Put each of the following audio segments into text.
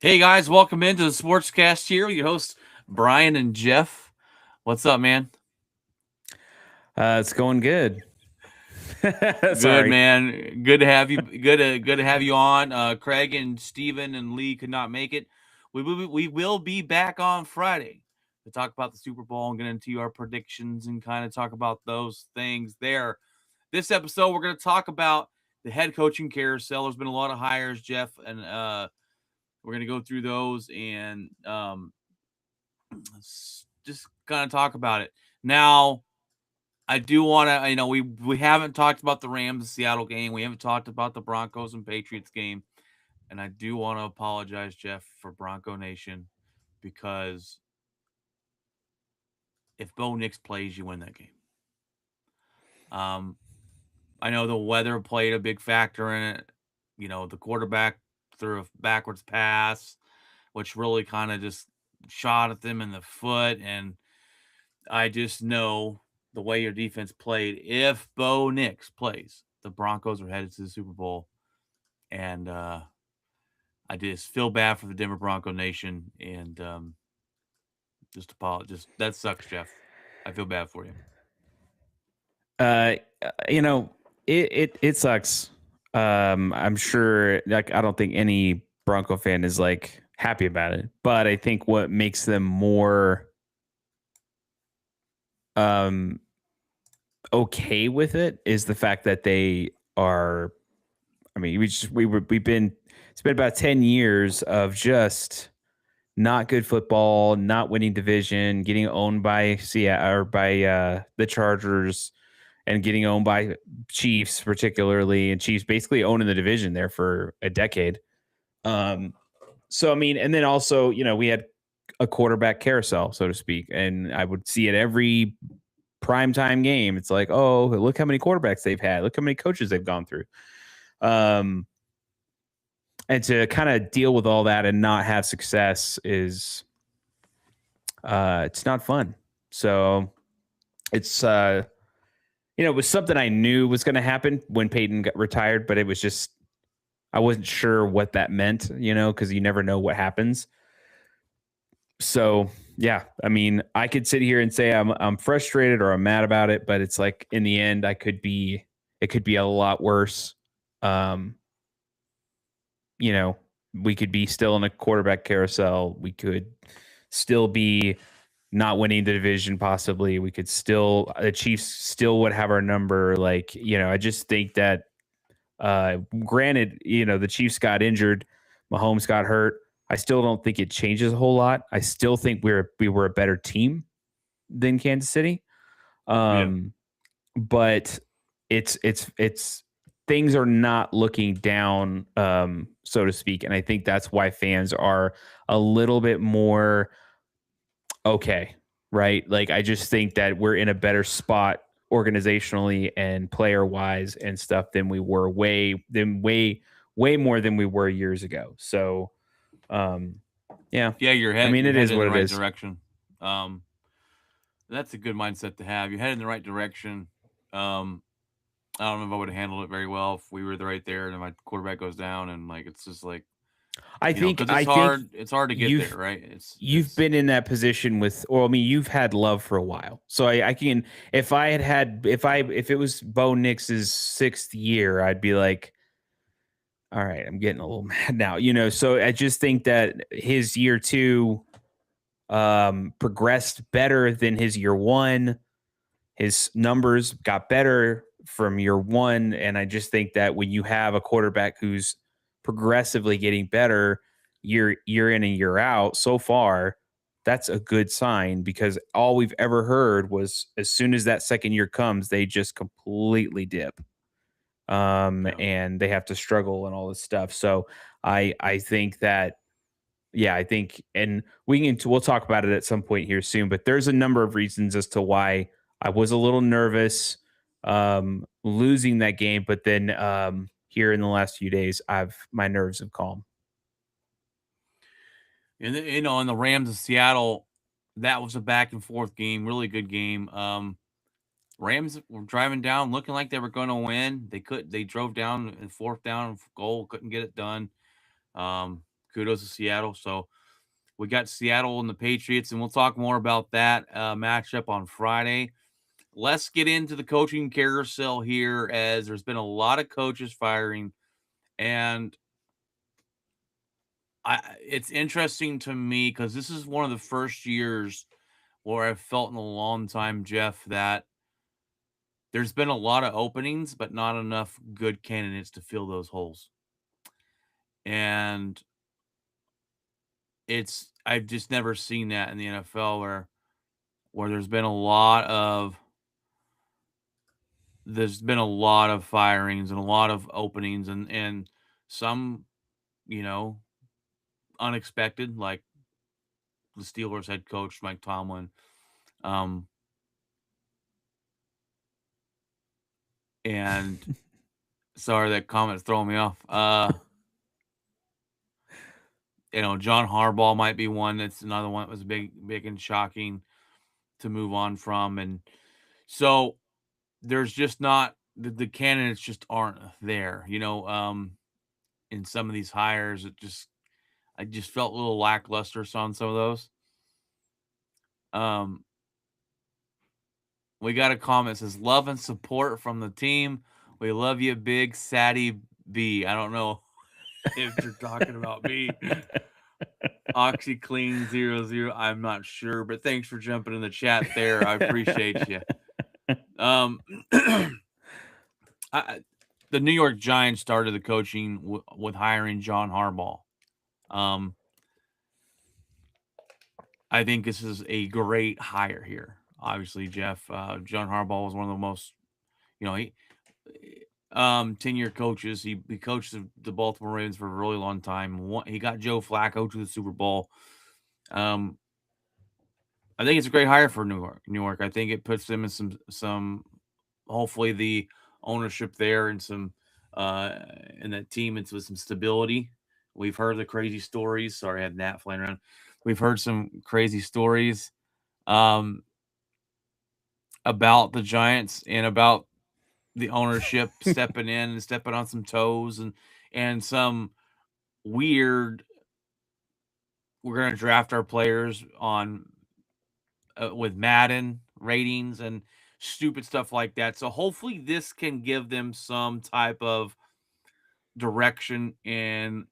Hey guys, welcome into the Sportscast here. Your hosts Brian and Jeff. What's up, man? It's going good. Good, Sorry. man. Good to have you. Good to have you on. Craig and Steven and Lee could not make it. We will be back on Friday to talk about the Super Bowl and get into our predictions and kind of talk about those things there. This episode, we're going to talk about the head coaching carousel. There's been a lot of hires, Jeff, and we're going to go through those and just kind of talk about it. Now, I do want to, we haven't talked about the Rams and Seattle game. We haven't talked about the Broncos and Patriots game. And I do want to apologize, Jeff, for Bronco Nation, because if Bo Nix plays, you win that game. Um, I know the weather played a big factor in it. The quarterback threw a backwards pass, which really kind of just shot at them in the foot. And I just know the way your defense played. If Bo Nix plays, the Broncos are headed to the Super Bowl, and I just feel bad for the Denver Bronco Nation, and just apologize. That sucks, Jeff. I feel bad for you. Uh, you know, it sucks. I'm sure. Like, I don't think any Bronco fan is like happy about it, but I think what makes them more um okay with it is the fact that they are. I mean, we've been. It's been about 10 years of just not good football, not winning division, getting owned by Seattle or by the Chargers, and getting owned by Chiefs, particularly, and Chiefs basically owning the division there for a decade. Um, so I mean, and then also, we had a quarterback carousel, so to speak, and I would see it every primetime game. It's like, oh, look how many quarterbacks they've had, look how many coaches they've gone through. Um, and to kind of deal with all that and not have success is it's not fun. So it's it was something I knew was going to happen when Peyton got retired, but it was just I wasn't sure what that meant, because you never know what happens. So yeah, I mean, I could sit here and say I'm frustrated or I'm mad about it, but it's like in the end, it could be a lot worse. Um, you know, we could be still in a quarterback carousel. We could still be not winning the division, possibly. We could still, the Chiefs still would have our number. Like, I just think that, granted, the Chiefs got injured, Mahomes got hurt. I still don't think it changes a whole lot. I still think we were a better team than Kansas City. Yeah. Um, but it's things are not looking down, so to speak, and I think that's why fans are a little bit more okay, right? Like, I just think that we're in a better spot organizationally and player wise and stuff than we were way more than we were years ago. So um yeah, Yeah, you're I head mean, you're it headed is in what the it right is. direction. Um, that's a good mindset to have. You're headed in the right direction. Um, I don't know if I would have handled it very well if we were right there and my quarterback goes down and like it's just like I think because it's I think hard. It's hard to get there, you've right? It's you've it's been in that position with, or I mean, you've had Love for a while. So I can, if I had if it was Bo Nix's sixth year, I'd be like, all right, I'm getting a little mad now, So I just think that his year two progressed better than his year one. His numbers got better from year one. And I just think that when you have a quarterback who's progressively getting better year in and year out so far, that's a good sign, because all we've ever heard was as soon as that second year comes, they just completely dip. yeah. And they have to struggle and all this stuff. So I think that, yeah, I think, and we'll talk about it at some point here soon, but there's a number of reasons as to why I was a little nervous losing that game, but then here in the last few days, my nerves have calmed. And in the Rams of Seattle, that was a back and forth game, really good game. Rams were driving down, looking like they were going to win. They drove down and fourth down goal, couldn't get it done. Um, kudos to Seattle. So we got Seattle and the Patriots, and we'll talk more about that matchup on Friday. Let's get into the coaching carousel here, as there's been a lot of coaches firing, and it's interesting to me because this is one of the first years where I've felt in a long time, Jeff, that there's been a lot of openings, but not enough good candidates to fill those holes. And I've just never seen that in the NFL where there's been a lot of firings and a lot of openings, and some, you know, unexpected, like the Steelers head coach Mike Tomlin. Um, and sorry, that comment's throwing me off. John Harbaugh might be one. That's another one that was big and shocking to move on from. And so there's just not the candidates just aren't there. In some of these hires, I just felt a little lackluster on some of those. Um, we got a comment that says love and support from the team. We love you, big Sadie B. I don't know if you're talking about me. OxyClean00. I'm not sure, but thanks for jumping in the chat there. I appreciate you. The New York Giants started the coaching with hiring John Harbaugh. I think this is a great hire here. Obviously, Jeff, John Harbaugh was one of the most, he 10-year coaches. He coached the Baltimore Ravens for a really long time. He got Joe Flacco to the Super Bowl. I think it's a great hire for New York. I think it puts them in some hopefully the ownership there and some and that team into some stability. We've heard the crazy stories. Sorry, I had Nat flying around. We've heard some crazy stories about the Giants and about the ownership stepping in and stepping on some toes and some weird. We're going to draft our players on with Madden ratings and stupid stuff like that. So hopefully this can give them some type of direction and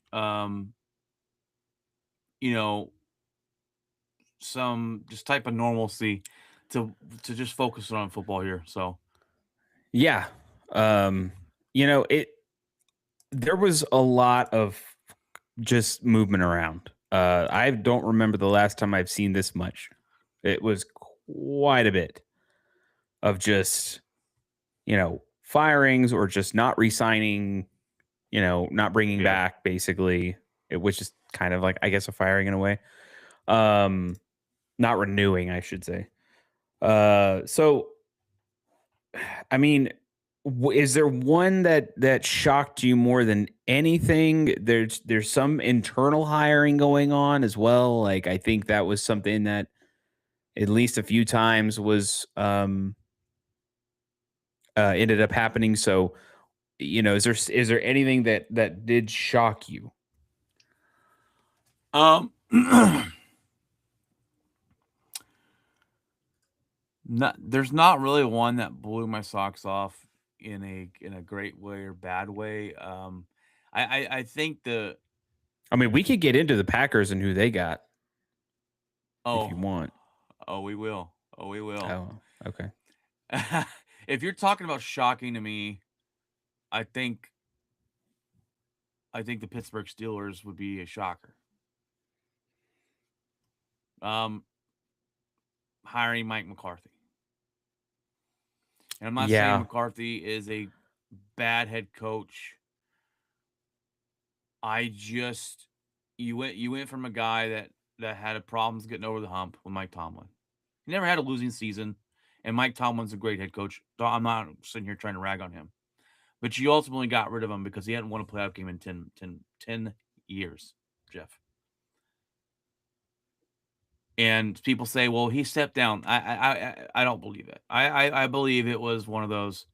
some just type of normalcy to just focus on football here. So yeah, there was a lot of just movement around. I don't remember the last time I've seen this much. It was quite a bit of just, firings or just not re-signing, not bringing back basically, which is kind of like, I guess, a firing in a way. Not renewing, I should say. So, I mean, is there one that shocked you more than anything? There's some internal hiring going on as well. Like, I think that was something that at least a few times was ended up happening. So, is there anything that did shock you? There's not really one that blew my socks off in a great way or bad way. I think I mean, we could get into the Packers and who they got if you want. We will. Oh, okay. If you're talking about shocking to me, I think the Pittsburgh Steelers would be a shocker. Hiring Mike McCarthy. And I'm not saying McCarthy is a bad head coach. You went from a guy that had problems getting over the hump with Mike Tomlin. He never had a losing season, and Mike Tomlin's a great head coach. I'm not sitting here trying to rag on him. But you ultimately got rid of him because he hadn't won a playoff game in 10 years, Jeff. And people say, well, he stepped down. I don't believe it. I believe it was one of those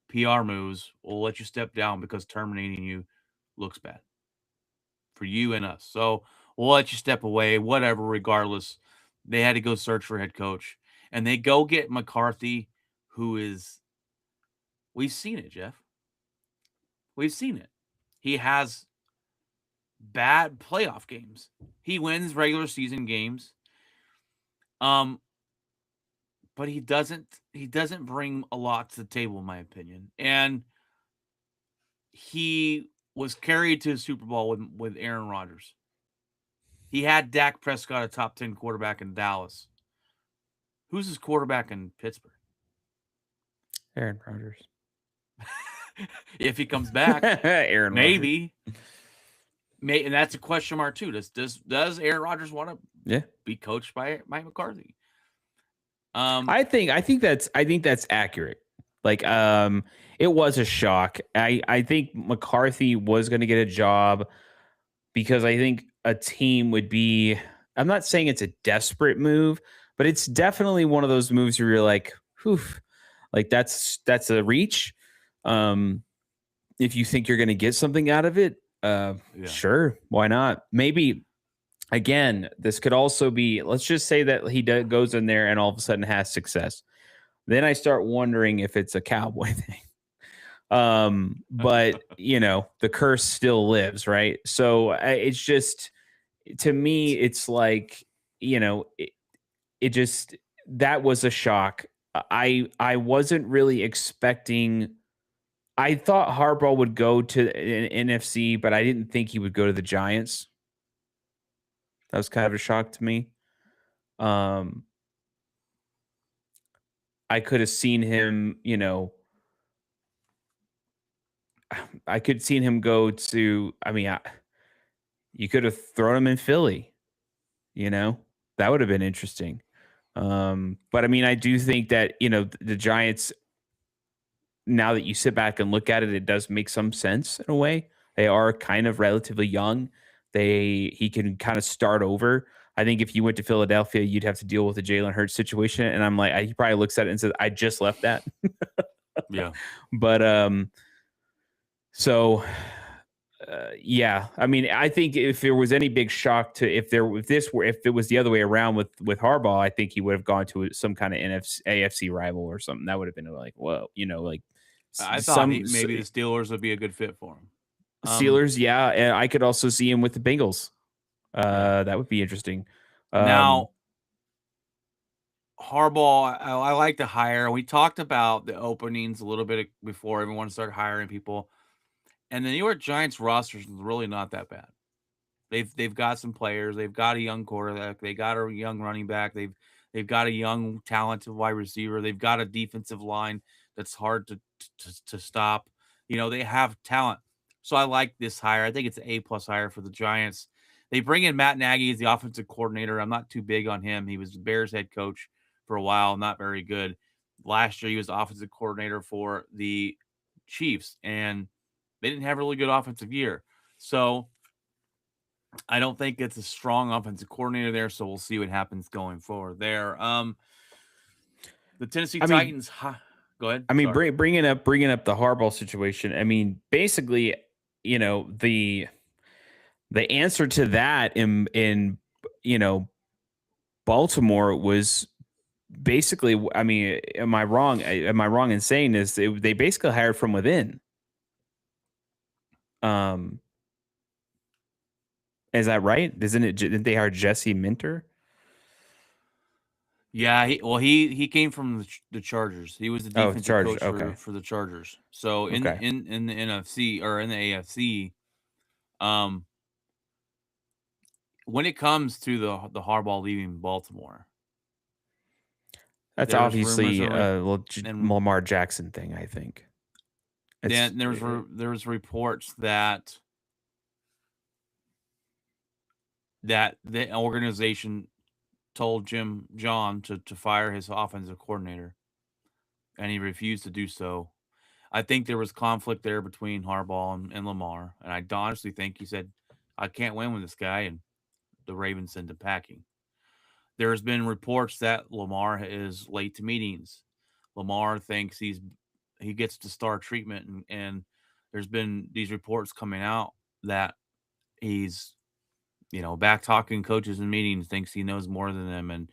PR moves. We'll let you step down because terminating you looks bad for you and us. So we'll let you step away, whatever, regardless. They had to go search for a head coach. And they go get McCarthy, who is, we've seen it, Jeff. We've seen it. He has bad playoff games. He wins regular season games. Um, but he doesn't bring a lot to the table, in my opinion. And he was carried to a Super Bowl with Aaron Rodgers. He had Dak Prescott, a top 10 quarterback in Dallas. Who's his quarterback in Pittsburgh? Aaron Rodgers. If he comes back, Aaron Rodgers. maybe. And that's a question mark too. Does Aaron Rodgers want to be coached by Mike McCarthy? I think that's accurate. Like, it was a shock. I think McCarthy was going to get a job because I think a team would be. I'm not saying it's a desperate move, but it's definitely one of those moves where you're like, whew, like that's a reach. If you think you're going to get something out of it, sure, why not? Maybe. Again, this could also be, let's just say that he goes in there and all of a sudden has success. Then I start wondering if it's a cowboy thing. But, the curse still lives, right? So it's just, to me, it's like, it just, that was a shock. I wasn't really expecting, I thought Harbaugh would go to an NFC, but I didn't think he would go to the Giants. That was kind of a shock to me. I could have seen him, I could have seen him go to, you could have thrown him in Philly, that would have been interesting. But I do think that, the Giants, now that you sit back and look at it, it does make some sense in a way. They are kind of relatively young. He can kind of start over. I think if you went to Philadelphia, you'd have to deal with the Jalen Hurts situation. And I'm like, he probably looks at it and says, I just left that. Yeah. But, yeah, I think if there was any big shock to, if it was the other way around with Harbaugh, I think he would have gone to some kind of AFC rival or something. That would have been like, whoa, like I thought maybe the Steelers would be a good fit for him. Steelers, yeah. And I could also see him with the Bengals. That would be interesting. Now, Harbaugh, I like to hire. We talked about the openings a little bit before everyone started hiring people. And the New York Giants roster is really not that bad. They've got some players. They've got a young quarterback. They got a young running back. They've got a young, talented wide receiver. They've got a defensive line that's hard to stop. They have talent. So I like this hire. I think it's an A+ hire for the Giants. They bring in Matt Nagy as the offensive coordinator. I'm not too big on him. He was the Bears head coach for a while, not very good. Last year, he was the offensive coordinator for the Chiefs, and they didn't have a really good offensive year. So I don't think it's a strong offensive coordinator there, so we'll see what happens going forward there. The Tennessee Titans. Go ahead. Bringing up the Harbaugh situation. Basically, the answer to that in Baltimore was basically. Am I wrong? Am I wrong in saying this? They basically hired from within. Is that right? Didn't they hire Jesse Minter? Yeah, he came from the Chargers. He was the defensive coach for the Chargers. So in the NFC or in the AFC, when it comes to the Harbaugh leaving Baltimore, that's obviously a Lamar Jackson thing, I think. Then there's reports that the organization told John to fire his offensive coordinator, and he refused to do so. I think there was conflict there between Harbaugh and Lamar, and I honestly think he said, I can't win with this guy, and the Ravens sent him packing. There's been reports that Lamar is late to meetings. Lamar thinks he gets to start treatment, and there's been these reports coming out that he's, back talking coaches and meetings, thinks he knows more than them, and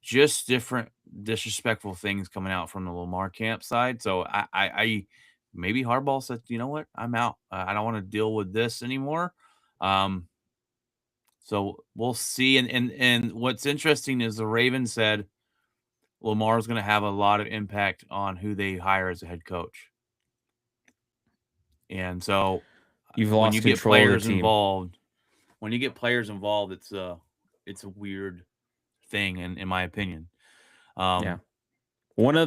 just different disrespectful things coming out from the Lamar camp side. So I maybe Harbaugh said, you know what, I'm out. I don't want to deal with this anymore. Um, so we'll see. And what's interesting is the Ravens said Lamar's going to have a lot of impact on who they hire as a head coach. And so You've when lost you get control of the players team. involved, it's a weird thing, in my opinion. Yeah. One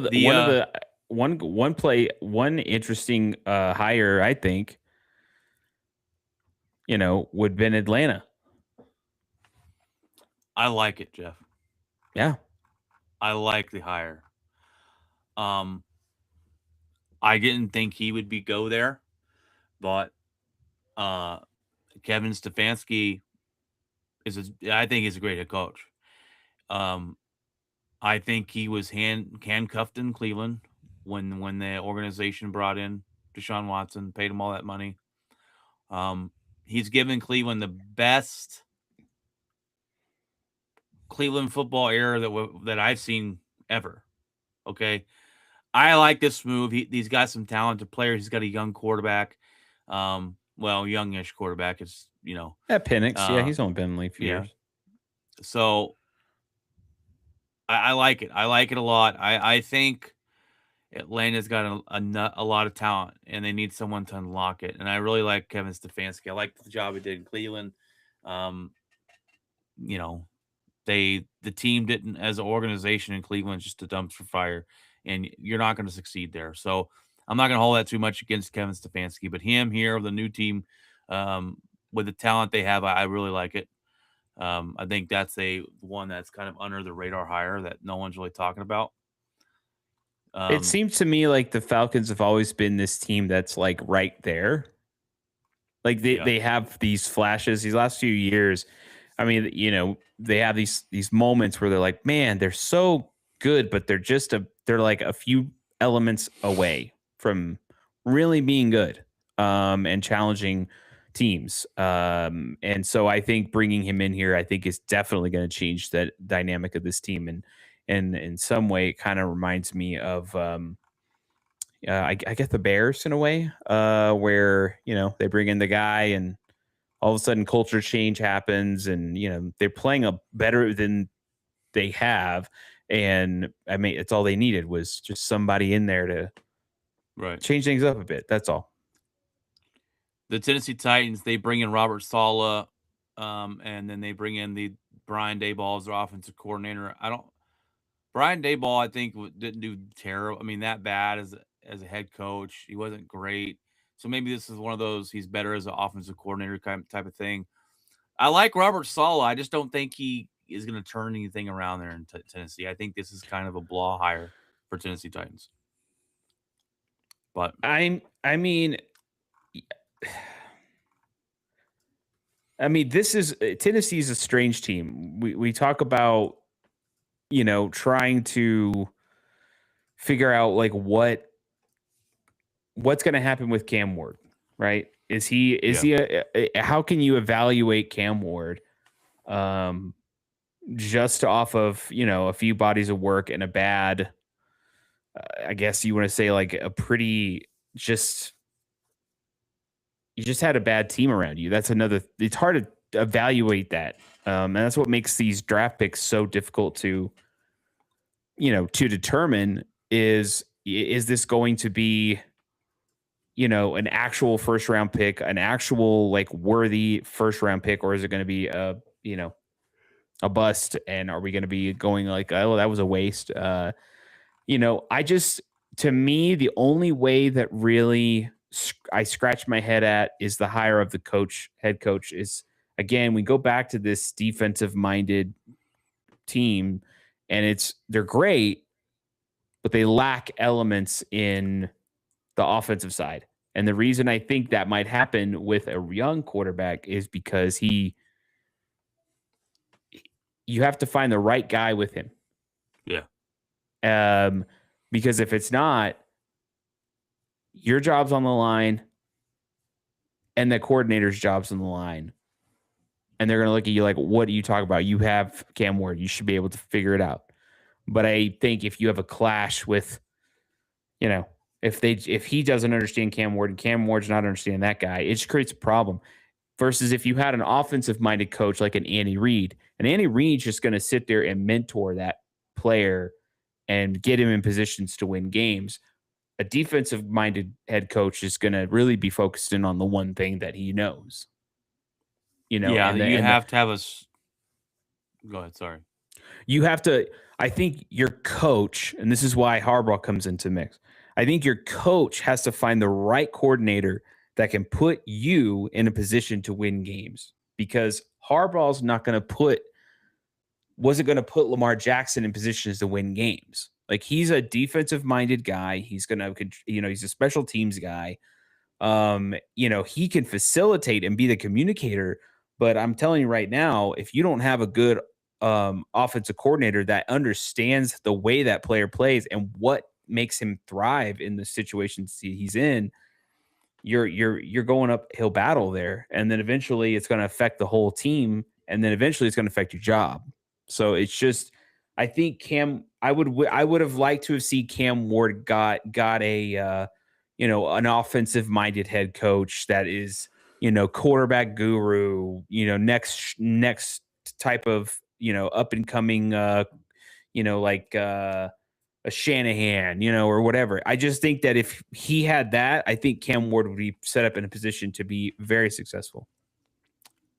interesting hire, I think, would have been Atlanta. I like it, Jeff. Yeah. I like the hire. I didn't think he would go there, but Kevin Stefanski I think he's a great head coach. I think he was handcuffed in Cleveland when the organization brought in Deshaun Watson, paid him all that money. He's given Cleveland the best Cleveland football era that I've seen ever. Okay, I like this move. He's got some talented players. He's got a young quarterback. Youngish quarterback. It's At Penix, yeah, he's only been in the league a few years. So I like it. I like it a lot. I think Atlanta's got a lot of talent, and they need someone to unlock it. And I really like Kevin Stefanski. I like the job he did in Cleveland. You know, the team didn't, as an organization in Cleveland, just a dumpster fire, and you're not going to succeed there. So I'm not going to hold that too much against Kevin Stefanski, but him here, the new team, with the talent they have, I really like it. I think that's one that's kind of under the radar hire that no one's really talking about. It seems to me like the Falcons have always been this team that's like right there. Like they have these flashes these last few years. I mean, they have these moments where they're like, man, they're so good, but they're like a few elements away from really being good and challenging teams. And so I think bringing him in here, I think is definitely going to change that dynamic of this team. And in some way, it kind of reminds me of, I guess the Bears in a way, where, they bring in the guy and all of a sudden culture change happens and, they're playing a better than they have. And I mean, it's all they needed was just somebody in there to change things up a bit. That's all. The Tennessee Titans, they bring in Robert Saleh, and then they bring in the Brian Daboll as their offensive coordinator. Brian Daboll, I think, didn't do terrible. I mean, that bad as a head coach. He wasn't great. So maybe this is one of those he's better as an offensive coordinator type of thing. I like Robert Saleh. I just don't think he is going to turn anything around there in Tennessee. I think this is kind of a blah hire for Tennessee Titans. But I mean, Tennessee is a strange team. We talk about, trying to figure out like what's going to happen with Cam Ward, right? How can you evaluate Cam Ward just off of, a few bodies of work and a bad, I guess you want to say like a pretty you just had a bad team around you. It's hard to evaluate that. And that's what makes these draft picks so difficult to determine is this going to be, an actual first round pick, an actual like worthy first round pick, or is it going to be a bust? And are we going to be going like, oh, that was a waste? To me, the only way that really I scratch my head at is the hire of the head coach is, again, we go back to this defensive minded team and they're great, but they lack elements in the offensive side. And the reason I think that might happen with a young quarterback is because you have to find the right guy with him. Yeah. Because if it's not, your job's on the line and the coordinator's job's on the line. and they're going to look at you like, what are you talking about? You have Cam Ward. You should be able to figure it out. But I think if you have a clash with, if he doesn't understand Cam Ward and Cam Ward's not understanding that guy, it just creates a problem. Versus if you had an offensive minded coach like an Andy Reid, and Andy Reid's just going to sit there and mentor that player and get him in positions to win games. A defensive minded head coach is going to really be focused in on the one thing that he knows. Yeah, you have to have a. Go ahead. Sorry. You have to. I think your coach, and this is why Harbaugh comes into mix. I think your coach has to find the right coordinator that can put you in a position to win games, because Harbaugh's wasn't going to put Lamar Jackson in positions to win games. Like, he's a defensive minded guy. He's going to, he's a special teams guy. He can facilitate and be the communicator, but I'm telling you right now, if you don't have a good offensive coordinator that understands the way that player plays and what makes him thrive in the situations he's in, you're going uphill battle there, and then eventually it's going to affect the whole team, and then eventually it's going to affect your job. So it's just, I think I would have liked to have seen Cam Ward got a an offensive minded head coach that is quarterback guru, next type of up and coming like a Shanahan, or whatever. I just think that if he had that, I think Cam Ward would be set up in a position to be very successful.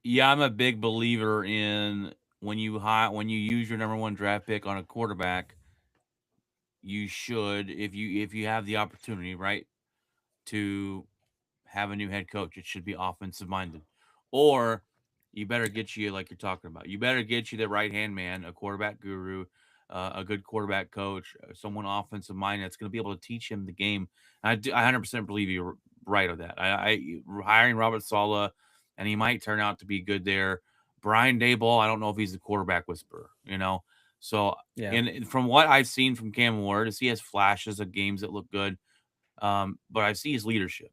Yeah, I'm a big believer in when you use your number one draft pick on a quarterback, you should, if you have the opportunity, right, to have a new head coach, it should be offensive minded. Or you better get you, like you're talking about, you better get you the right hand man, a quarterback guru, a good quarterback coach, someone offensive minded that's going to be able to teach him the game. I 100% believe you're right on that. Hiring Robert Saleh, and he might turn out to be good there. Brian Daboll, I don't know if he's a quarterback whisperer, So, Yeah. and from what I've seen from Cam Ward, is he has flashes of games that look good, but I see his leadership.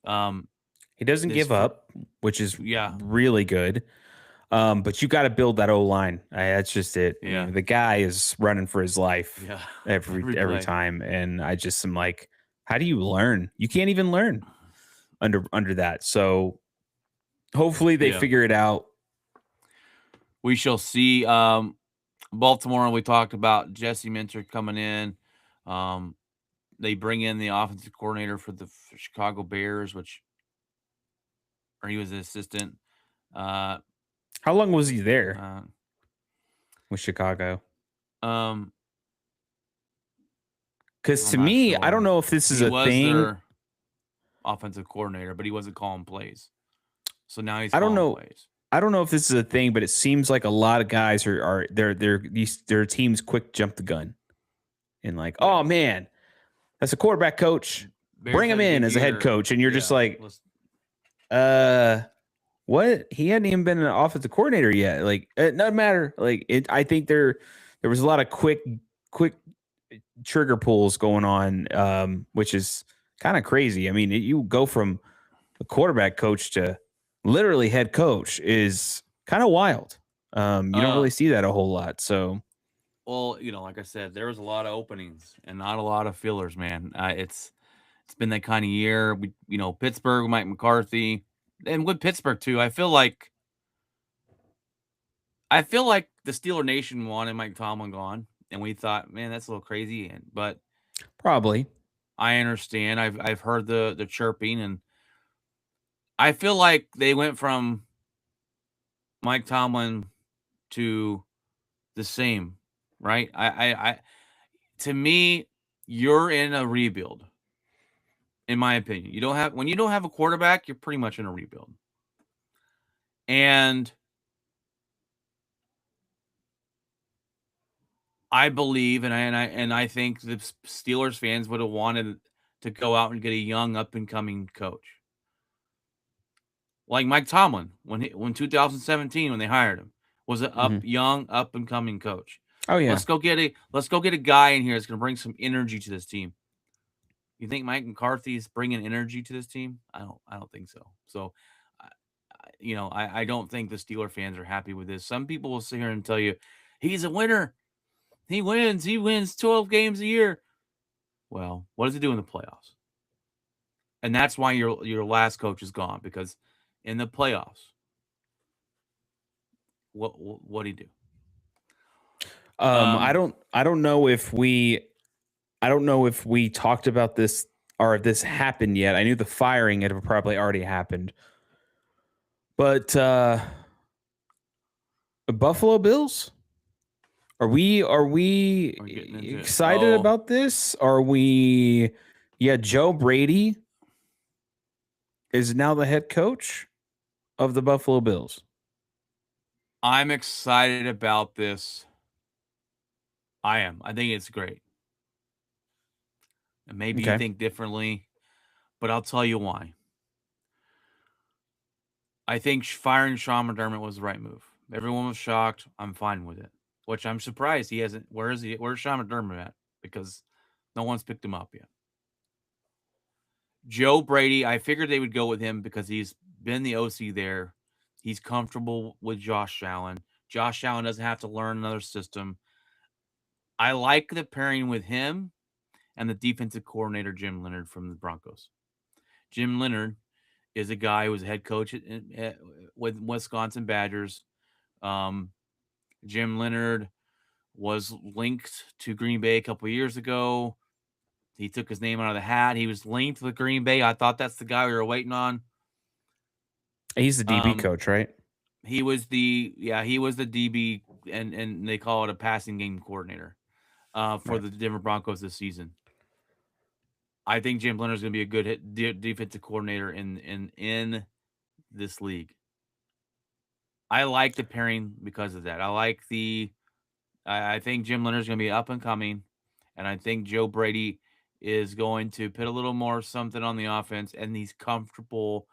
He doesn't give up, which is really good. But you got to build that O-line. That's just it. Yeah. The guy is running for his life every play. time. And I just am like, how do you learn? You can't even learn under that. So hopefully they figure it out. We shall see. Baltimore, we talked about Jesse Minter coming in. They bring in the offensive coordinator for the Chicago Bears, or he was an assistant. How long was he there with Chicago? Because to me, I don't know if this is a thing. Their offensive coordinator, but he wasn't calling plays. So now he's. I don't know. Plays. I don't know if this is a thing, but it seems like a lot of guys are their teams quick jump the gun, and like, oh man, that's a quarterback coach. Bears bring him in as a head coach, and you're just like, what? He hadn't even been an offensive coordinator yet. Like, it doesn't matter. Like, I think there was a lot of quick trigger pulls going on, which is kind of crazy. I mean, you go from a quarterback coach to literally head coach is kind of wild. You don't really see that a whole lot. So, well, like I said, there was a lot of openings and not a lot of fillers, man. It's been that kind of year. Pittsburgh, Mike McCarthy, and with Pittsburgh too. I feel like the Steeler Nation wanted Mike Tomlin gone, and we thought, man, that's a little crazy. But probably, I understand. I've heard the chirping, and I feel like they went from Mike Tomlin to the same, right? I to me, you're in a rebuild. In my opinion, when you don't have a quarterback, you're pretty much in a rebuild. And I believe, and I think the Steelers fans would have wanted to go out and get a young up and coming coach, like Mike Tomlin when 2017 when they hired him was an young up and coming coach. Oh yeah, let's go get a guy in here that's going to bring some energy to this team. You think Mike McCarthy is bringing energy to this team? I don't think so. So I don't think the Steeler fans are happy with this. Some people will sit here and tell you, he's a winner. He wins. He wins 12 games a year. Well, what does he do in the playoffs? And that's why your last coach is gone, because in the playoffs, what do you do? I don't know if we talked about this or if this happened yet. I knew the firing had probably already happened. But Buffalo Bills? Are we excited about this? Are we Joe Brady is now the head coach of the Buffalo Bills. I'm excited about this. I am. I think it's great. And maybe you think differently, but I'll tell you why. I think firing Sean McDermott was the right move. Everyone was shocked. I'm fine with it. Which I'm surprised he hasn't. Where's Sean McDermott at? Because no one's picked him up yet. Joe Brady, I figured they would go with him because he's been the OC there. He's comfortable with Josh Allen. Josh Allen doesn't have to learn another system. I like the pairing with him and the defensive coordinator, Jim Leonhard from the Broncos. Jim Leonhard is a guy who was a head coach with Wisconsin Badgers. Jim Leonhard was linked to Green Bay a couple of years ago. He took his name out of the hat. He was linked with Green Bay. I thought that's the guy we were waiting on. He's the DB coach, right? He was the DB, and they call it a passing game coordinator for the Denver Broncos this season. I think Jim Leonhard is going to be a good defensive coordinator in this league. I like the pairing because of that. I think Jim Leonhard is going to be up and coming, and I think Joe Brady is going to put a little more something on the offense, and he's comfortable,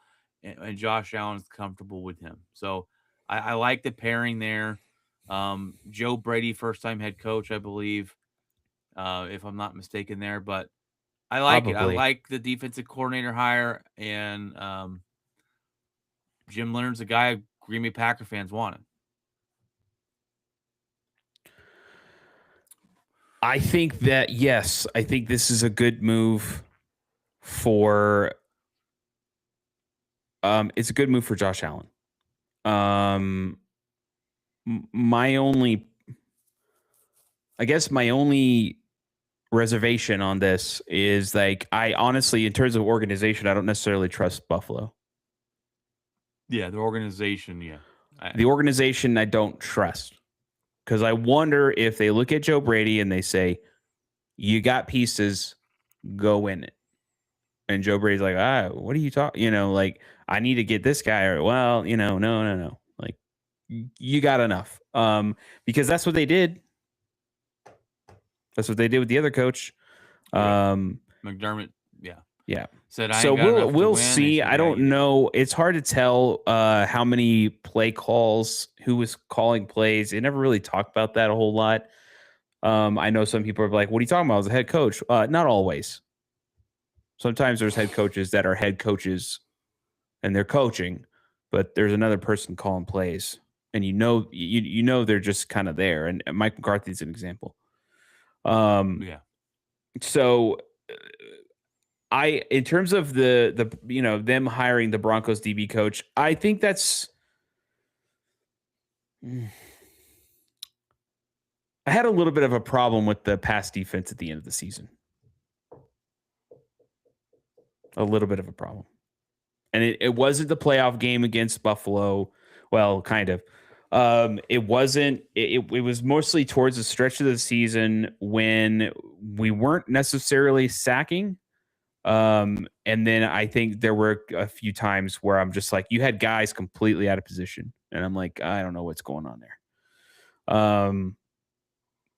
and Josh Allen is comfortable with him. So I like the pairing there. Joe Brady, first-time head coach, I believe, if I'm not mistaken there, but I like it. I like the defensive coordinator hire, and Jim Leonhard's a guy Green Bay Packer fans wanted. I think that, yes, I think this is a good move for it's a good move for Josh Allen. My only reservation on this is, like, I honestly, in terms of organization, I don't necessarily trust Buffalo. Yeah, the organization, yeah. The organization I don't trust, because I wonder if they look at Joe Brady and they say, you got pieces, go win it. And Joe Brady's like, what are you talking? Like, I need to get this guy. Or, well, no. Like, you got enough. Because that's what they did. That's what they did with the other coach. McDermott, yeah. Yeah. Said, so we'll see. I don't know. It's hard to tell how many play calls, who was calling plays. They never really talked about that a whole lot. I know some people are like, what are you talking about as a head coach? Not always. Sometimes there's head coaches that are head coaches and they're coaching, but there's another person calling plays, and you know they're just kind of there. And Mike McCarthy's an example. Yeah. So in terms of the them hiring the Broncos DB coach, I think that's. I had a little bit of a problem with the pass defense at the end of the season. A little bit of a problem. And it wasn't the playoff game against Buffalo. Well, kind of. It wasn't. It was mostly towards the stretch of the season when we weren't necessarily sacking. And then I think there were a few times where I'm just like, you had guys completely out of position. And I'm like, I don't know what's going on there.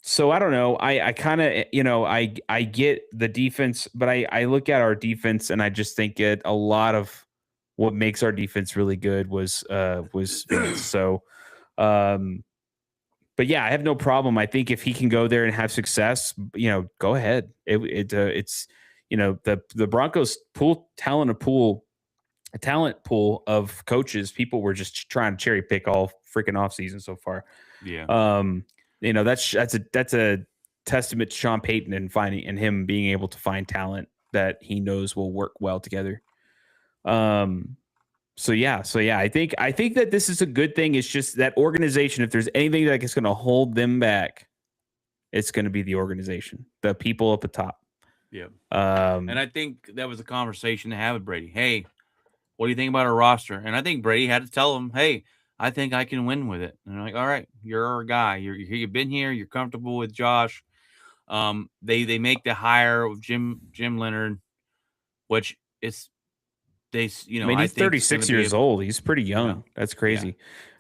So I don't know. I kind of, I get the defense, but I look at our defense and I just think a lot of what makes our defense really good was Vince. So, but yeah, I have no problem. I think if he can go there and have success, go ahead. It's the Broncos talent pool talent pool of coaches. People were just trying to cherry pick all freaking off season so far. Yeah. That's a testament to Sean Payton and him being able to find talent that he knows will work well together. So yeah, I think that this is a good thing. It's just that organization. If there's anything that is going to hold them back, it's going to be the organization, the people at the top. Yeah. And I think that was a conversation to have with Brady. Hey, what do you think about our roster? And I think Brady had to tell him, hey, I think I can win with it. And they're like, all right, you're our guy. You've been here. You're comfortable with Josh. They make the hire of Jim Leonard, which is I mean, he's 36 years old. He's pretty young. Yeah. That's crazy. Yeah.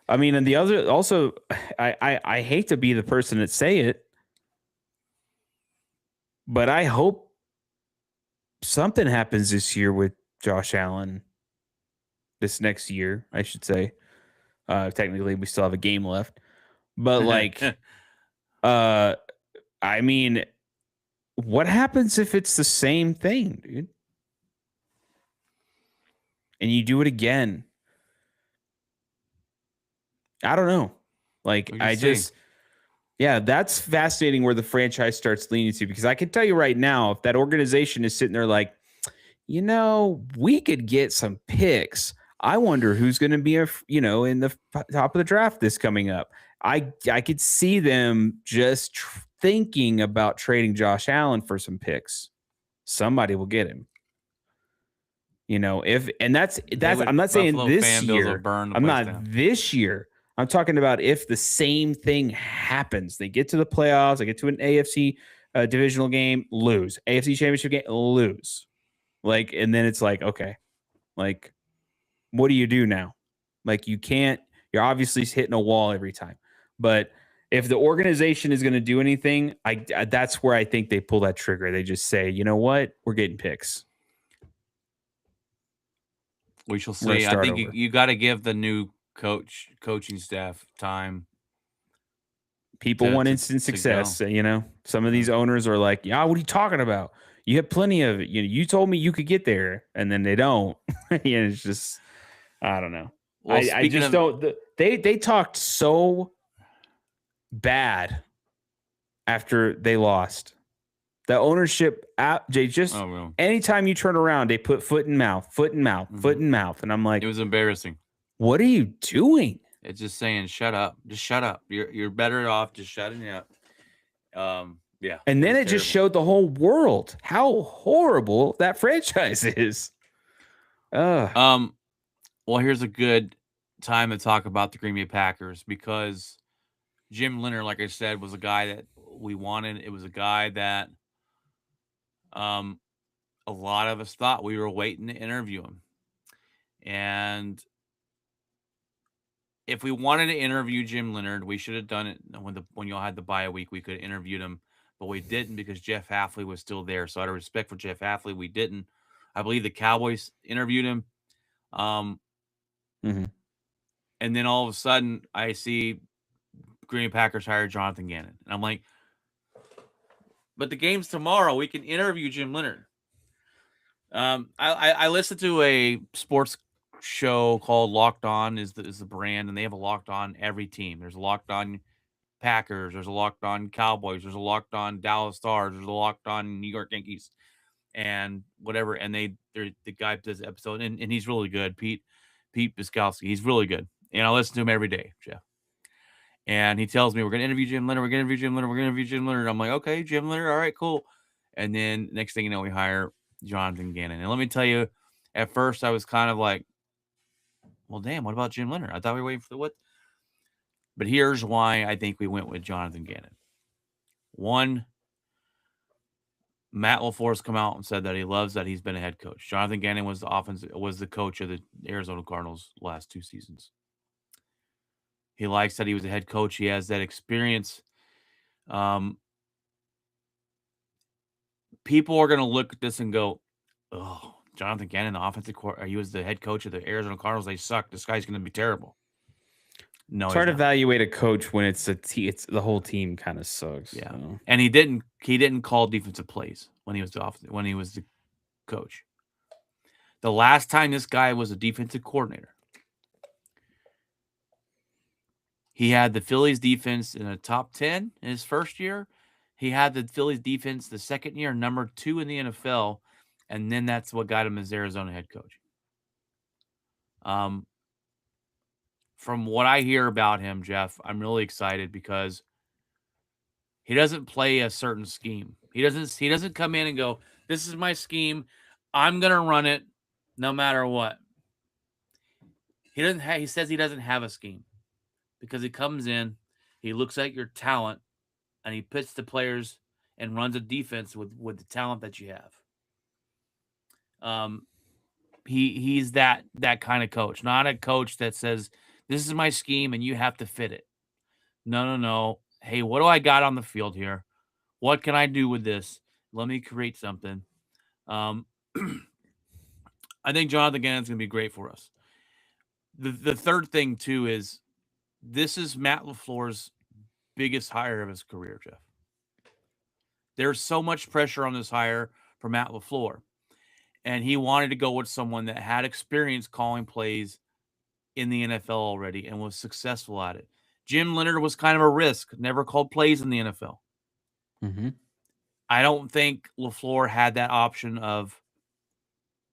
I mean, and the other also, I hate to be the person that say it, but I hope something happens this year with Josh Allen. This next year, I should say. Technically, we still have a game left, but like, I mean, what happens if it's the same thing, dude? And you do it again? I don't know. Like, that's fascinating where the franchise starts leaning to, because I can tell you right now, if that organization is sitting there like, we could get some picks. I wonder who's going to be, in the top of the draft this coming up. I could see them just thinking about trading Josh Allen for some picks. Somebody will get him. I'm not saying this year. I'm not this year. I'm talking about if the same thing happens. They get to the playoffs, they get to an AFC divisional game, lose. AFC championship game, lose. Like, and then it's like, okay, like, what do you do now? Like, you're obviously hitting a wall every time. But if the organization is going to do anything, that's where I think they pull that trigger. They just say, you know what? We're getting picks. We shall see. I think you got to give the new coaching staff time. People want instant success. Some of these owners are like, yeah, what are you talking about? You have plenty of it. You told me you could get there, and then they don't. It's just, I don't know. Well, I just don't. They talked so bad after they lost. The ownership, anytime you turn around, they put foot in mouth, and I'm like, it was embarrassing. What are you doing? It's just saying, shut up. Just shut up. You're better off just shutting up. Yeah. And then it just showed the whole world how horrible that franchise is. Well, here's a good time to talk about the Green Bay Packers, because Jim Leonard, like I said, was a guy that we wanted. It was a guy that a lot of us thought we were waiting to interview him. And if we wanted to interview Jim Leonard, we should have done it when y'all had the bye week. We could have interviewed him, but we didn't because Jeff Hafley was still there. So out of respect for Jeff Hafley, we didn't. I believe the Cowboys interviewed him. And then all of a sudden, I see Green Bay Packers hire Jonathan Gannon. And I'm like, but the game's tomorrow. We can interview Jim Leonard. I listened to a sports show called Locked On is the brand, and they have a Locked On every team. There's a Locked On Packers, there's a Locked On Cowboys, there's a Locked On Dallas Stars, there's a Locked On New York Yankees, and whatever. And the guy does the episode, and he's really good. Pete Biskowski, he's really good, and I listen to him every day, Jeff. And he tells me, we're going to interview Jim Leonard. We're going to interview Jim Leonard. We're going to interview Jim Leonard. I'm like, okay, Jim Leonard. All right, cool. And then next thing you know, we hire Jonathan Gannon. And let me tell you, at first I was kind of like, well, damn, what about Jim Leonard? I thought we were waiting for the what? But here's why I think we went with Jonathan Gannon. One, Matt LaFleur's come out and said that he loves that he's been a head coach. Jonathan Gannon was the coach of the Arizona Cardinals last 2 seasons. He likes that he was a head coach. He has that experience. People are going to look at this and go, oh, Jonathan Gannon, the offensive coordinator, he was the head coach of the Arizona Cardinals. They suck. This guy's going to be terrible. No, it's hard to evaluate a coach when it's the whole team kind of sucks. Yeah, so. And he didn't call defensive plays when he was the coach. The last time this guy was a defensive coordinator, he had the Phillies defense in the top 10 in his first year. He had the Phillies defense the second year, number 2 in the NFL, and then that's what got him as Arizona head coach. From what I hear about him, Jeff, I'm really excited because he doesn't play a certain scheme. He doesn't come in and go, "This is my scheme. I'm going to run it no matter what." He says he doesn't have a scheme because he comes in, he looks at your talent, and he puts the players and runs a defense with the talent that you have. He's that kind of coach, not a coach that says, "This is my scheme and you have to fit it." No. Hey, what do I got on the field here? What can I do with this? Let me create something. I think Jonathan Gannon's going to be great for us. The third thing too is this is Matt LaFleur's biggest hire of his career, Jeff. There's so much pressure on this hire for Matt LaFleur, and he wanted to go with someone that had experience calling plays in the NFL already and was successful at it. Jim Leonard was kind of a risk, never called plays in the NFL. Mm-hmm. I don't think LaFleur had that option of,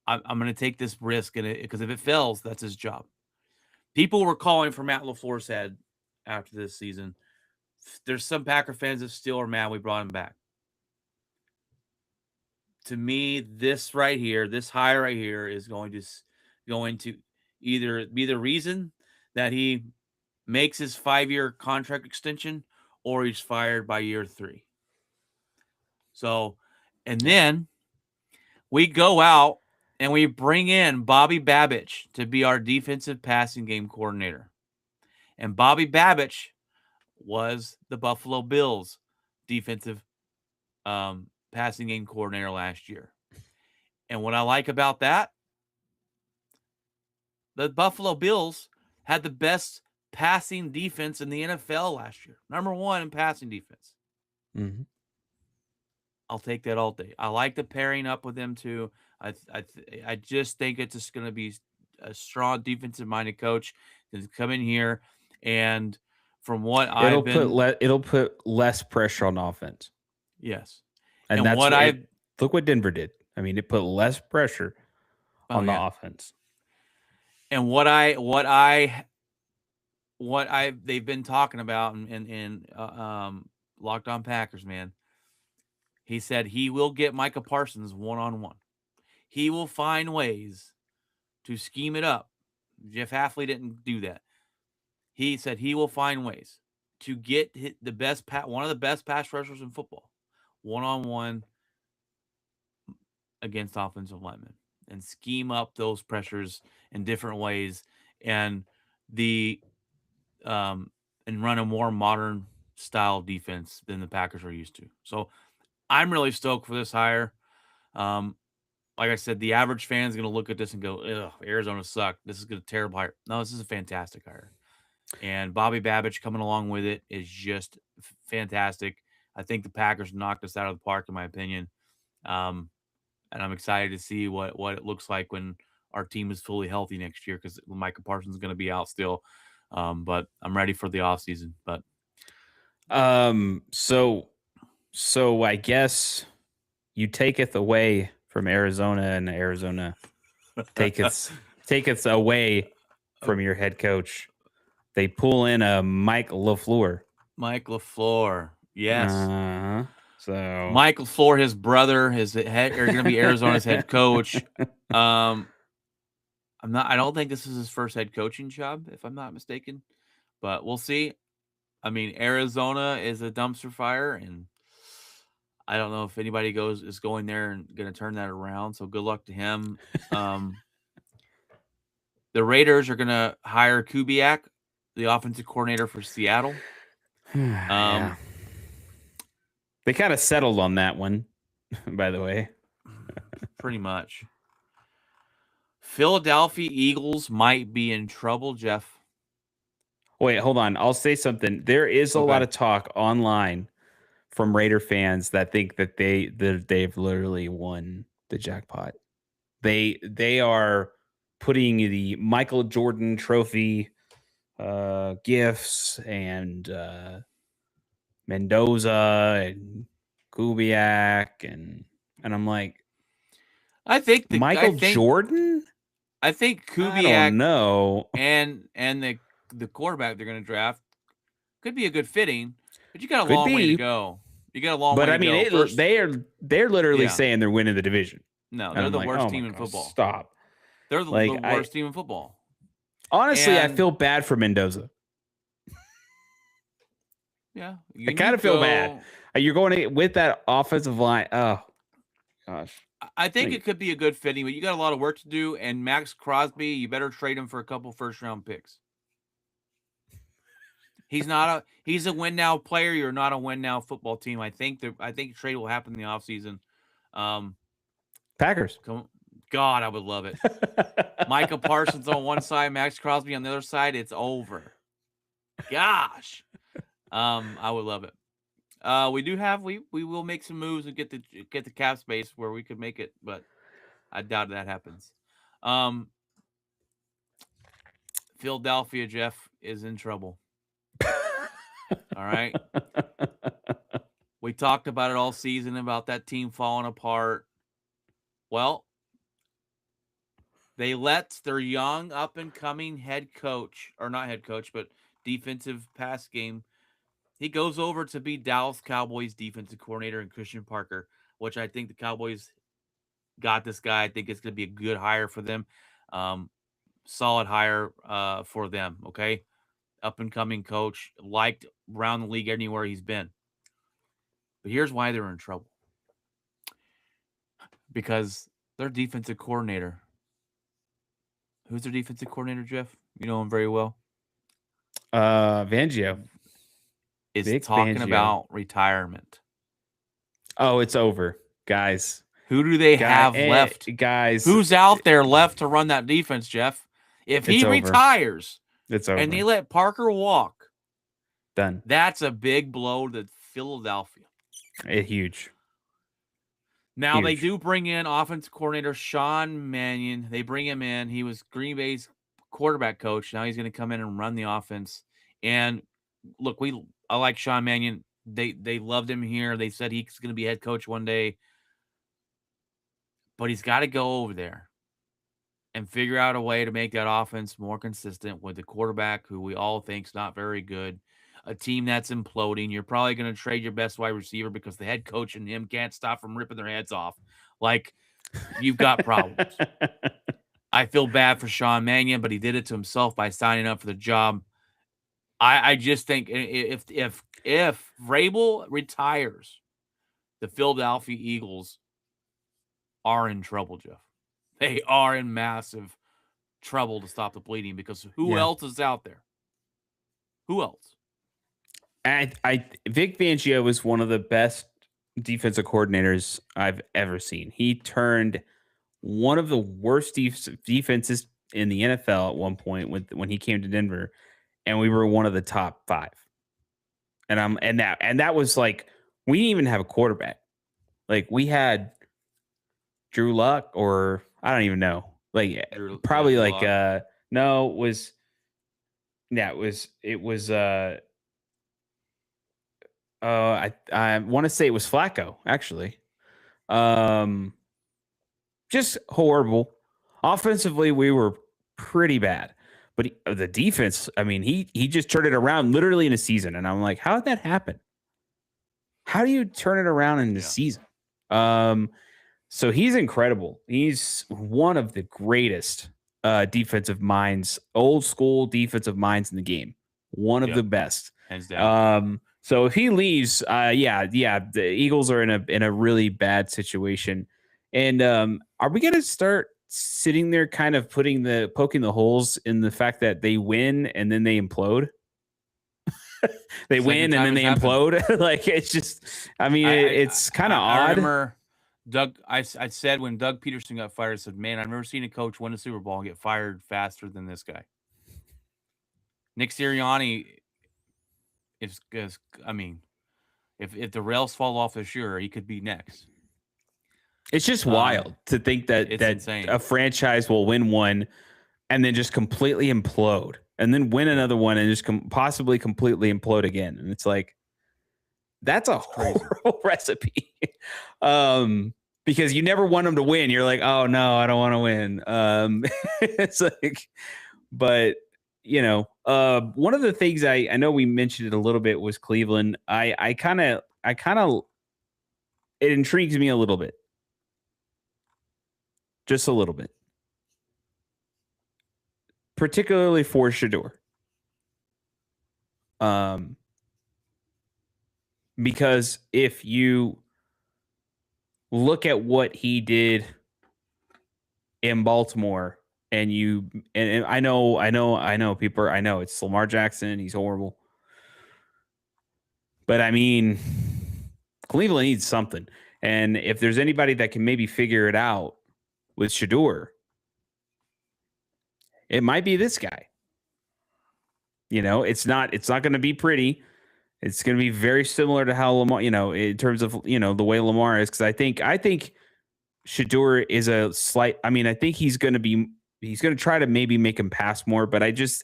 I'm going to take this risk, because if it fails, that's his job. People were calling for Matt LaFleur's head after this season. There's some Packer fans that still are mad we brought him back. To me, this hire right here is going to either be the reason that he makes his 5-year contract extension or he's fired by year 3. So, and then we go out and we bring in Bobby Babich to be our defensive passing game coordinator. And Bobby Babich was the Buffalo Bills defensive passing game coordinator last year. And what I like about that, the Buffalo Bills had the best passing defense in the NFL last year. Number 1 in passing defense. Mm-hmm. I'll take that all day. I like the pairing up with them too. I just think it's just going to be a strong defensive-minded coach to come in here, and from what it'll put less pressure on offense. Yes, and that's look what Denver did. I mean, it put less pressure on the offense. And they've been talking about in Locked On Packers, man. He said he will get Micah Parsons one-on-one. He will find ways to scheme it up. Jeff Hafley didn't do that. He said he will find ways to get one of the best pass rushers in football, one-on-one against offensive linemen, and scheme up those pressures in different ways, and run a more modern style defense than the Packers are used to. So I'm really stoked for this hire. Like I said, the average fan is going to look at this and go, "Ugh, Arizona sucked. This is a terrible hire." No, this is a fantastic hire. And Bobby Babich coming along with it is just fantastic. I think the Packers knocked us out of the park, in my opinion. And I'm excited to see what it looks like when our team is fully healthy next year, because Micah Parsons is going to be out still. But I'm ready for the offseason. But so I guess you taketh away from Arizona, and Arizona taketh away from your head coach. They pull in a Mike LaFleur. Mike LaFleur, yes. So Mike LaFleur, his brother, are going to be Arizona's head coach. I don't think this is his first head coaching job, if I'm not mistaken, but we'll see. I mean, Arizona is a dumpster fire, and I don't know if anybody is going there and going to turn that around. So good luck to him. The Raiders are going to hire Kubiak, the offensive coordinator for Seattle. Yeah. They kind of settled on that one, by the way. Pretty much. Philadelphia Eagles might be in trouble, Jeff. Wait, hold on. I'll say something. There is a lot of talk online from Raider fans that think that they've literally won the jackpot They are putting the Michael Jordan trophy gifts and Mendoza and Kubiak and I'm like, Michael Jordan? I think I don't Kubiak know. and the quarterback they're going to draft could be a good fitting, but you got a Could long way to be. go. You got a long But way I to mean, go. they're literally saying they're winning the division. No, And they're I'm the like, worst oh my team in God, football. stop. They're the worst team in football. Honestly, I feel bad for Mendoza. Yeah. I kind of feel bad. You're going with that offensive line. Oh, gosh. I think it could be a good fitting, but you got a lot of work to do. And Max Crosby, you better trade him for a couple first-round picks. He's a win now player. You're not a win now football team. I think trade will happen in the offseason. Packers. God, I would love it. Micah Parsons on one side, Max Crosby on the other side. It's over. Gosh. I would love it. We will make some moves and get the cap space where we could make it, but I doubt that happens. Philadelphia, Jeff, is in trouble. All right. We talked about it all season about that team falling apart. Well, they let their young up and coming but defensive pass game. He goes over to be Dallas Cowboys defensive coordinator and Christian Parker, which I think the Cowboys got this guy. I think it's going to be a good hire for them. Solid hire for them. Okay. Up and coming coach, liked around the league anywhere he's been. But here's why they're in trouble. Because their defensive coordinator. Who's their defensive coordinator, Jeff? You know him very well. Fangio is talking about retirement. Oh, it's over, guys. Who do they have left? Guys. Who's out there left to run that defense, Jeff? If he retires, it's over. And they let Parker walk, done. That's a big blow to Philadelphia. Huge. Now they do bring in offensive coordinator Sean Mannion. They bring him in. He was Green Bay's quarterback coach. Now he's going to come in and run the offense. And look, I like Sean Mannion. They loved him here. They said he's going to be head coach one day. But he's got to go over there and figure out a way to make that offense more consistent with the quarterback who we all think is not very good. A team that's imploding. You're probably going to trade your best wide receiver because the head coach and him can't stop from ripping their heads off. Like, you've got problems. I feel bad for Sean Mannion, but he did it to himself by signing up for the job. I just think if Vrabel retires, the Philadelphia Eagles are in trouble, Jeff. They are in massive trouble to stop the bleeding because who else is out there? Who else? Vic Fangio was one of the best defensive coordinators I've ever seen. He turned one of the worst defenses in the NFL at one point when he came to Denver, and we were one of the top 5. And that was like, we didn't even have a quarterback. Like, we had Drew Luck, or I don't even know. Like, probably like no, it was I want to say it was Flacco, actually. Just horrible. Offensively, we were pretty bad. But the defense, I mean, he just turned it around literally in a season. And I'm like, how did that happen? How do you turn it around in a season? So he's incredible. He's one of the greatest defensive minds, old school defensive minds in the game. One of the best. Hands down. So if he leaves, the Eagles are in a really bad situation. And are we going to start sitting there kind of poking the holes in the fact that they win and then they implode? They win and then they implode. Like, it's just, I mean, it's kind of odd. I remember Doug, I said when Doug Peterson got fired, I said, man, I've never seen a coach win a Super Bowl and get fired faster than this guy. Nick Sirianni is, I mean, if the rails fall off this year, he could be next. It's just wild to think that It's insane. a franchise will win one and then just completely implode, and then win another one and just possibly completely implode again. And it's like, that's a horrible recipe. Because you never want them to win. You're like, oh no, I don't want to win. It's like, but one of the things I know we mentioned it a little bit was Cleveland. I kind of it intrigues me a little bit, just a little bit, particularly for Shador. Because if you look at what he did in Baltimore, and I know people. I know it's Lamar Jackson. He's horrible, but I mean, Cleveland needs something. And if there's anybody that can maybe figure it out with Shador, it might be this guy. It's not going to be pretty. It's going to be very similar to how Lamar, in terms of, the way Lamar is. Cause I think Shador is a slight, I think he's going to try to maybe make him pass more, but it's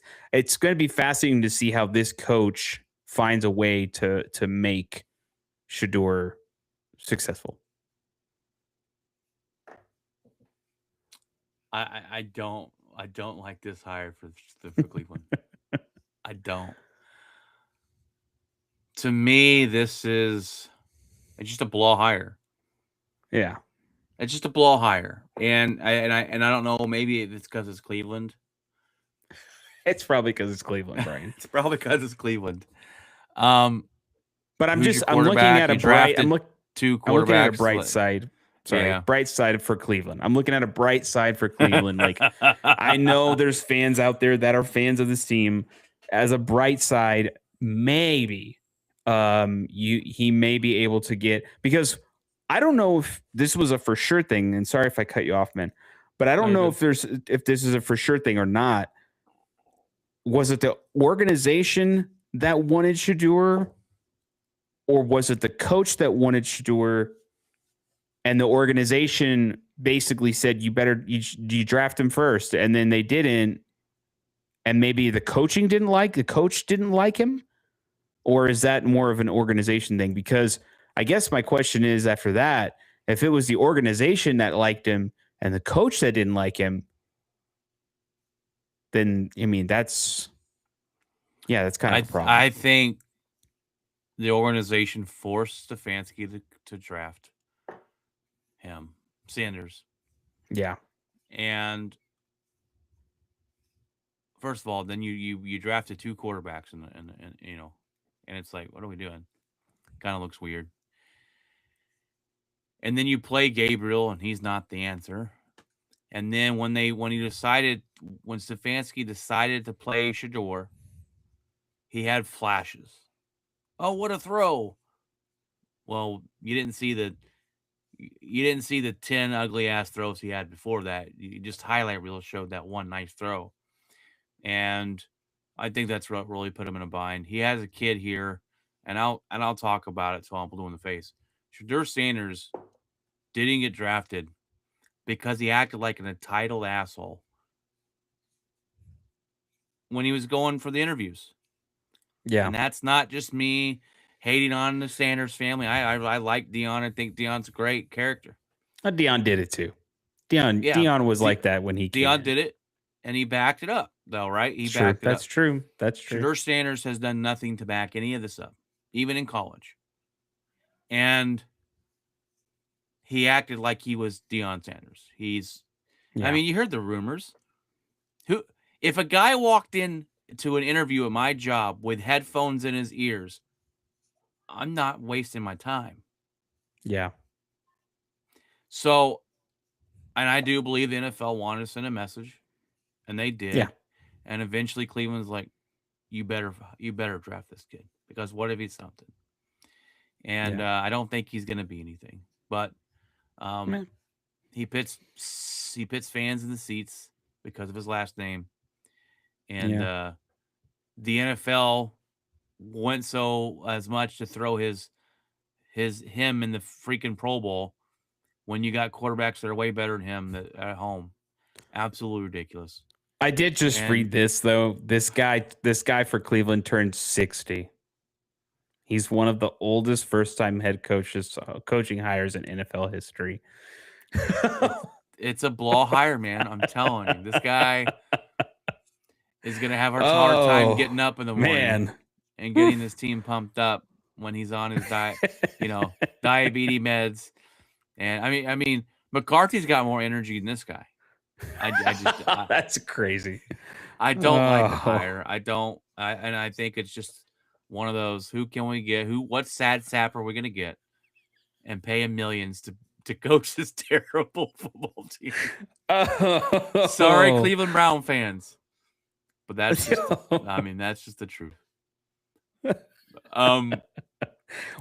going to be fascinating to see how this coach finds a way to make Shador successful. I don't like this hire for Cleveland. I don't. To me, it's just a blow hire. Yeah. It's just a blow hire. And I don't know, maybe it's because it's Cleveland. It's probably because it's Cleveland, Brian. It's probably because it's Cleveland. But I'm looking at a bright side. Sorry, yeah. Bright side for Cleveland. I'm looking at a bright side for Cleveland. Like, I know there's fans out there that are fans of this team. As a bright side, maybe he may be able to get, because I don't know if this was a for sure thing. And sorry if I cut you off, man, but I don't know if this is a for sure thing or not. Was it the organization that wanted Shador, or was it the coach that wanted Shador? And the organization basically said, you draft him first. And then they didn't. And maybe the coach didn't like him. Or is that more of an organization thing? Because I guess my question is, after that, if it was the organization that liked him and the coach that didn't like him, then, that's kind of a problem. I think the organization forced Stefanski to draft him, Sanders. Yeah. And first of all, then you drafted 2 quarterbacks and it's like, what are we doing? Kind of looks weird. And then you play Gabriel, and he's not the answer. And then when Stefanski decided to play Shador, he had flashes. Oh, what a throw! Well, you didn't see the 10 ugly ass throws he had before that. You just highlight reel showed that one nice throw. And I think that's what really put him in a bind. He has a kid here, and I'll talk about it till I'm blue in the face. Shador Sanders didn't get drafted because he acted like an entitled asshole when he was going for the interviews. Yeah. And that's not just me hating on the Sanders family. I like Deion. I think Deion's a great character. Deion did it too. Deion was like that when he came. Deion did it, and he backed it up, though, right? He backed it up. That's true. Shador Sanders has done nothing to back any of this up, even in college. And he acted like he was Deion Sanders. You heard the rumors. If a guy walked in to an interview at my job with headphones in his ears, I'm not wasting my time. Yeah. So, and I do believe the NFL wanted to send a message, and they did. Yeah. And eventually Cleveland's like, you better draft this kid, because what if he's something? And I don't think he's going to be anything. But he puts fans in the seats because of his last name. And the NFL went so as much to throw him in the freaking Pro Bowl when you got quarterbacks that are way better than him at home. Absolutely ridiculous. I did just read this though. This guy for Cleveland turned 60. He's one of the oldest first-time head coaches coaching hires in NFL history. It's a blow hire, man. I'm telling you, this guy is gonna have a hard time getting up in the morning and getting this team pumped up when he's on his diabetes meds. And I mean, McCarthy's got more energy than this guy. That's crazy. I don't like the hire. I think it's just one of those. Who can we get? What sad sap are we gonna get? And pay him millions to coach this terrible football team. Sorry, Cleveland Brown fans, but that's just, that's just the truth.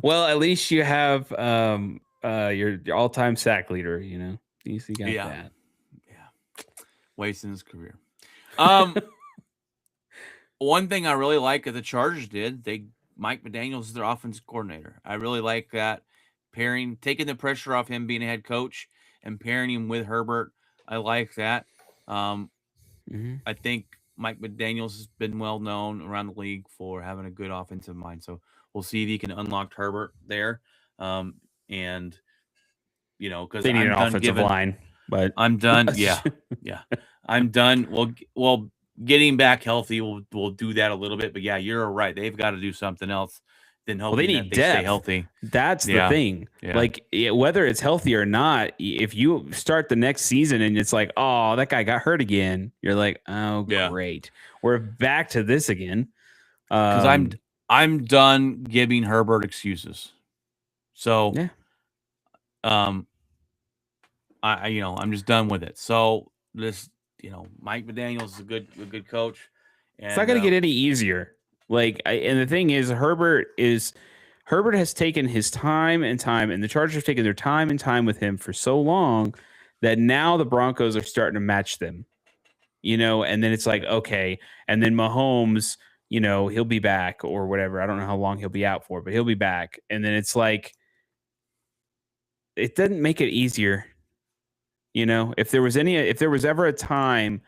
Well, at least you have your all-time sack leader. You know, you got that. Yeah, wasting his career. One thing I really like that the Chargers did, Mike McDaniels is their offensive coordinator. I really like that pairing, taking the pressure off him being a head coach and pairing him with Herbert. I like that. I think Mike McDaniels has been well known around the league for having a good offensive mind. So we'll see if he can unlock Herbert there. And because they need an offensive line, but I'm done. Yeah. I'm done. Well, getting back healthy will do that a little bit. But yeah, you're right. They've got to do something else. Then they need they depth. Stay healthy. That's the thing. Yeah. Like whether it's healthy or not, if you start the next season and it's like, oh, that guy got hurt again, you're like, oh, great, we're back to this again. Because I'm done giving Herbert excuses. So, I'm just done with it. So this, Mike McDaniels is a good coach. And, it's not going to get any easier. And the thing is, Herbert has taken his time, and the Chargers have taken their time and time with him for so long that now the Broncos are starting to match them, and then it's like, okay. And then Mahomes, he'll be back or whatever. I don't know how long he'll be out for, but he'll be back. And then it's like, it doesn't make it easier. If there was ever a time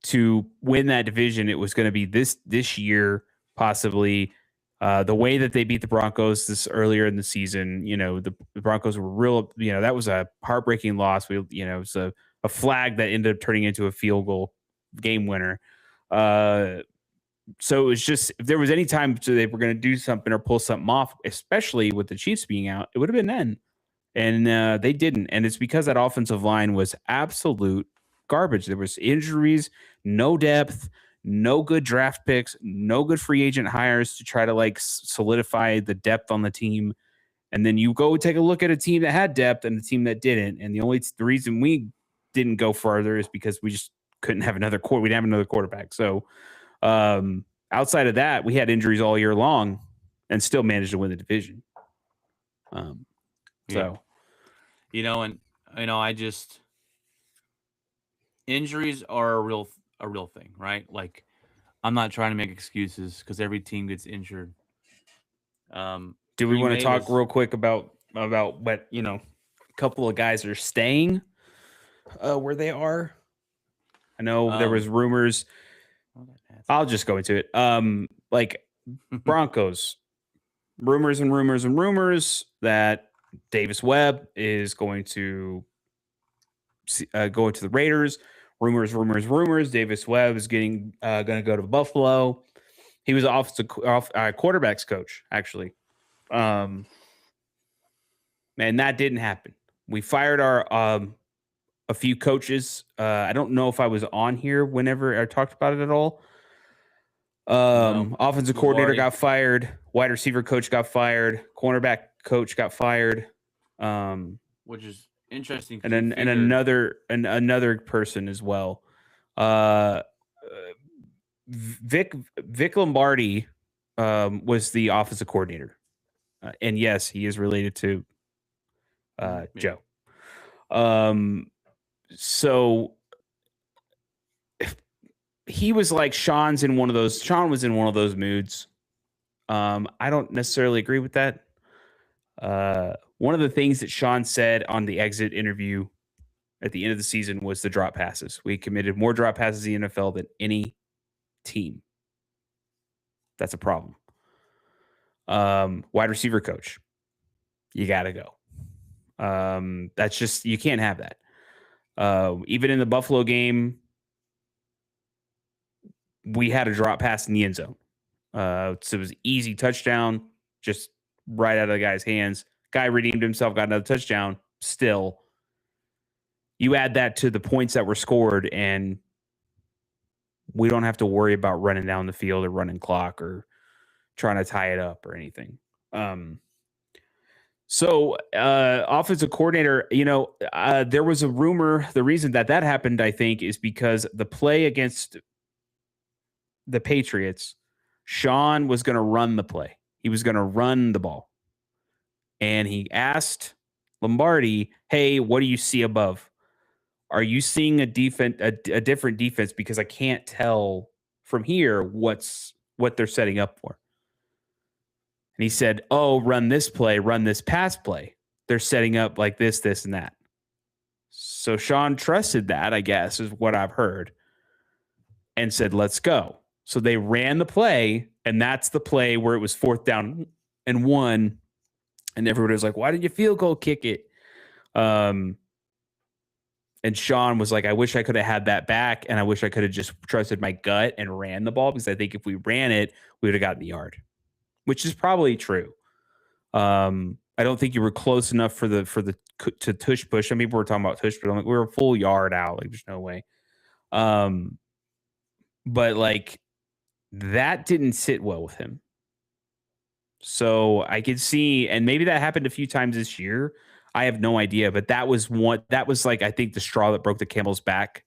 to win that division, it was going to be this year. Possibly the way that they beat the Broncos this earlier in the season, the Broncos were real, that was a heartbreaking loss. It was a flag that ended up turning into a field goal game winner. So it was just, if there was any time they were going to do something or pull something off, especially with the Chiefs being out, it would have been then. And they didn't. And it's because that offensive line was absolute garbage. There was injuries, no depth, no good draft picks, no good free agent hires to try to solidify the depth on the team. And then you go take a look at a team that had depth and a team that didn't. And the reason we didn't go farther is because we just couldn't have another we didn't have another quarterback. So outside of that, we had injuries all year long and still managed to win the division. I just, injuries are a real thing, right? Like, I'm not trying to make excuses because every team gets injured. Do we want to talk real quick about what, a couple of guys are staying where they are? I know there was rumors. I'll just go into it. Broncos, rumors that Davis Webb is going to go to the Raiders. Rumors. Davis Webb is going to go to Buffalo. He was quarterbacks coach, actually. And that didn't happen. We fired our a few coaches. I don't know if I was on here whenever I talked about it at all. Offensive coordinator got fired. Wide receiver coach got fired. Cornerback coach got fired. Which is interesting. And another person as well. Vic Lombardi was the offensive coordinator. And yes, he is related to Joe. So he was like Sean was in one of those moods. I don't necessarily agree with that. one of the things that Sean said on the exit interview at the end of the season was the drop passes. We committed more drop passes in the NFL than any team. That's a problem. Wide receiver coach, you got to go. That's just, you can't have that. Even in the Buffalo game, we had a drop pass in the end zone. So it was easy touchdown, just right out of the guy's hands. Guy redeemed himself, got another touchdown. Still, you add that to the points that were scored, and we don't have to worry about running down the field or running clock or trying to tie it up or anything. So offensive coordinator, there was a rumor. The reason that happened, I think, is because the play against the Patriots, Sean was going to run the play. He was going to run the ball. And he asked Lombardi, hey, what do you see above? Are you seeing a different defense? Because I can't tell from here what they're setting up for. And he said, oh, run this play, run this pass play. They're setting up like this, this, and that. So Sean trusted that, I guess, is what I've heard, and said, let's go. So they ran the play, and that's the play where it was 4th down and 1. And everybody was like, why did you field goal kick it? And Sean was like, I wish I could have had that back, and I wish I could have just trusted my gut and ran the ball, because I think if we ran it, we would have gotten the yard, which is probably true. I don't think you were close enough for the to tush push. I mean, people were talking about tush, but we were a full yard out. Like, there's no way. But like, that didn't sit well with him. So I could see, and maybe that happened a few times this year. I have no idea, but that was like, I think, the straw that broke the camel's back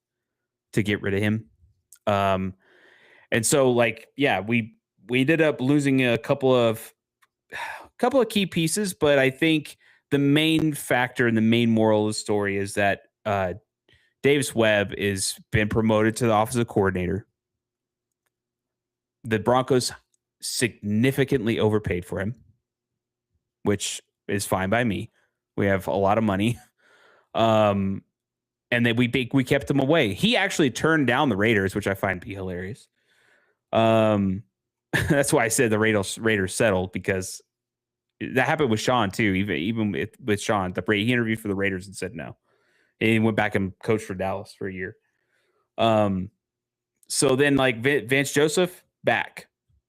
to get rid of him. And so, like, yeah, we ended up losing a couple of key pieces, but I think the main factor and the main moral of the story is that Davis Webb is been promoted to the offensive coordinator. The Broncos significantly overpaid for him, which is fine by me. We have a lot of money. And then we kept him away. He actually turned down the Raiders, which I find to be hilarious. That's why I said the Raiders settled, because that happened with Sean too. Even with Sean, he interviewed for the Raiders and said no. And he went back and coached for Dallas for a year. So then, like, Vance Joseph, back.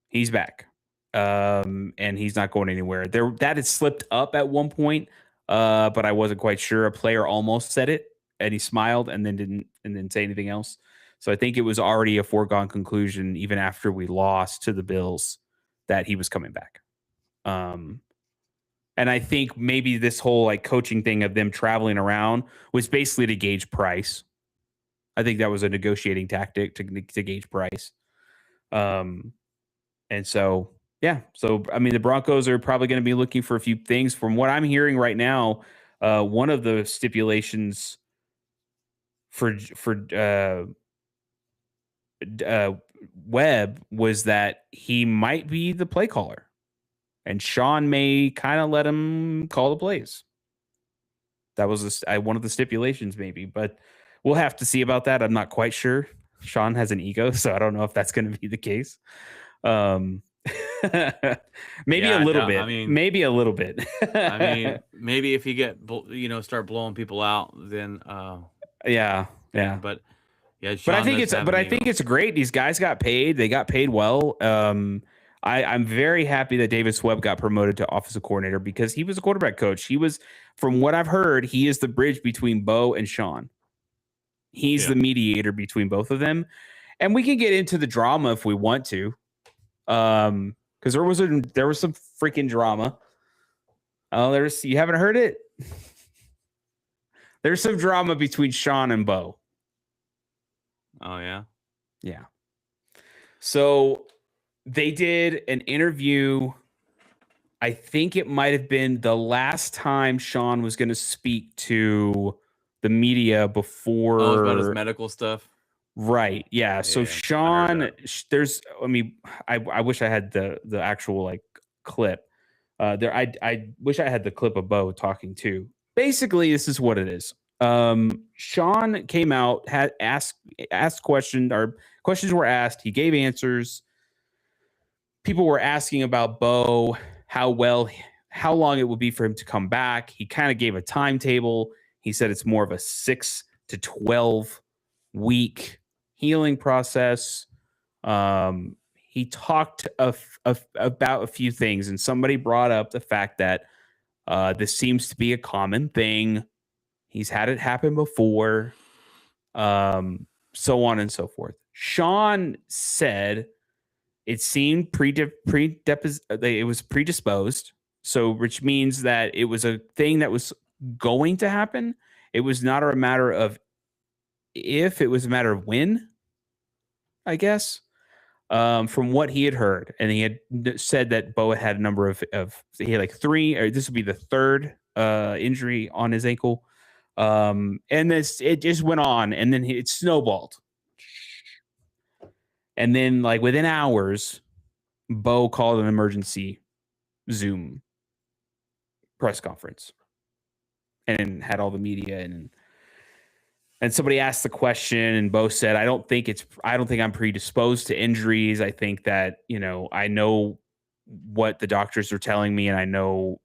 He's back. And he's not going anywhere. That had slipped up at one point, but I wasn't quite sure. A player almost said it, and he smiled and then didn't say anything else. So I think it was already a foregone conclusion, even after we lost to the Bills, that he was coming back. And I think maybe this whole like coaching thing of them traveling around was basically to gauge price. I think that was a negotiating tactic to gauge price. And so, yeah. So, I mean, the Broncos are probably going to be looking for a few things. From what I'm hearing right now, one of the stipulations for Webb was that he might be the play caller, and Sean may kind of let him call the plays. That was one of the stipulations, maybe, but we'll have to see about that. I'm not quite sure. Sean has an ego, so I don't know if that's going to be the case. Maybe a little bit. I mean, maybe a little bit. I mean, maybe if you start blowing people out, then yeah. But yeah, but I think it's great. These guys got paid. They got paid well. I'm very happy that Davis Webb got promoted to offensive coordinator, because he was a quarterback coach. He was, from what I've heard, he is the bridge between Bo and Sean. He's the mediator between both of them. And we can get into the drama if we want to. Because there was some freaking drama. Oh, you haven't heard it? There's some drama between Sean and Bo. Oh, yeah? Yeah. So they did an interview. I think it might have been the last time Sean was going to speak to the media before. Oh, about his medical stuff? Right. Yeah. So Sean, I wish I had the actual like clip. I wish I had the clip of Bo talking too. Basically, this is what it is. Sean came out, had asked questions, or questions were asked. He gave answers. People were asking about Bo, how long it would be for him to come back. He kind of gave a timetable. He said it's more of a 6 to 12 week healing process. He talked about a few things, and somebody brought up the fact that this seems to be a common thing. He's had it happen before, so on and so forth. Sean said it seemed it was predisposed, so which means that it was a thing that was going to happen. It was not a matter of if, it was a matter of when, I guess. From what he had heard, and he had said that Bo had a number of he had like 3, or this would be the 3rd injury on his ankle. And it just went on, and then it snowballed. And then, like, within hours, Bo called an emergency Zoom press conference and had all the media and somebody asked the question, and Bo said, I don't think I'm predisposed to injuries. I think that, I know what the doctors are telling me, and I know,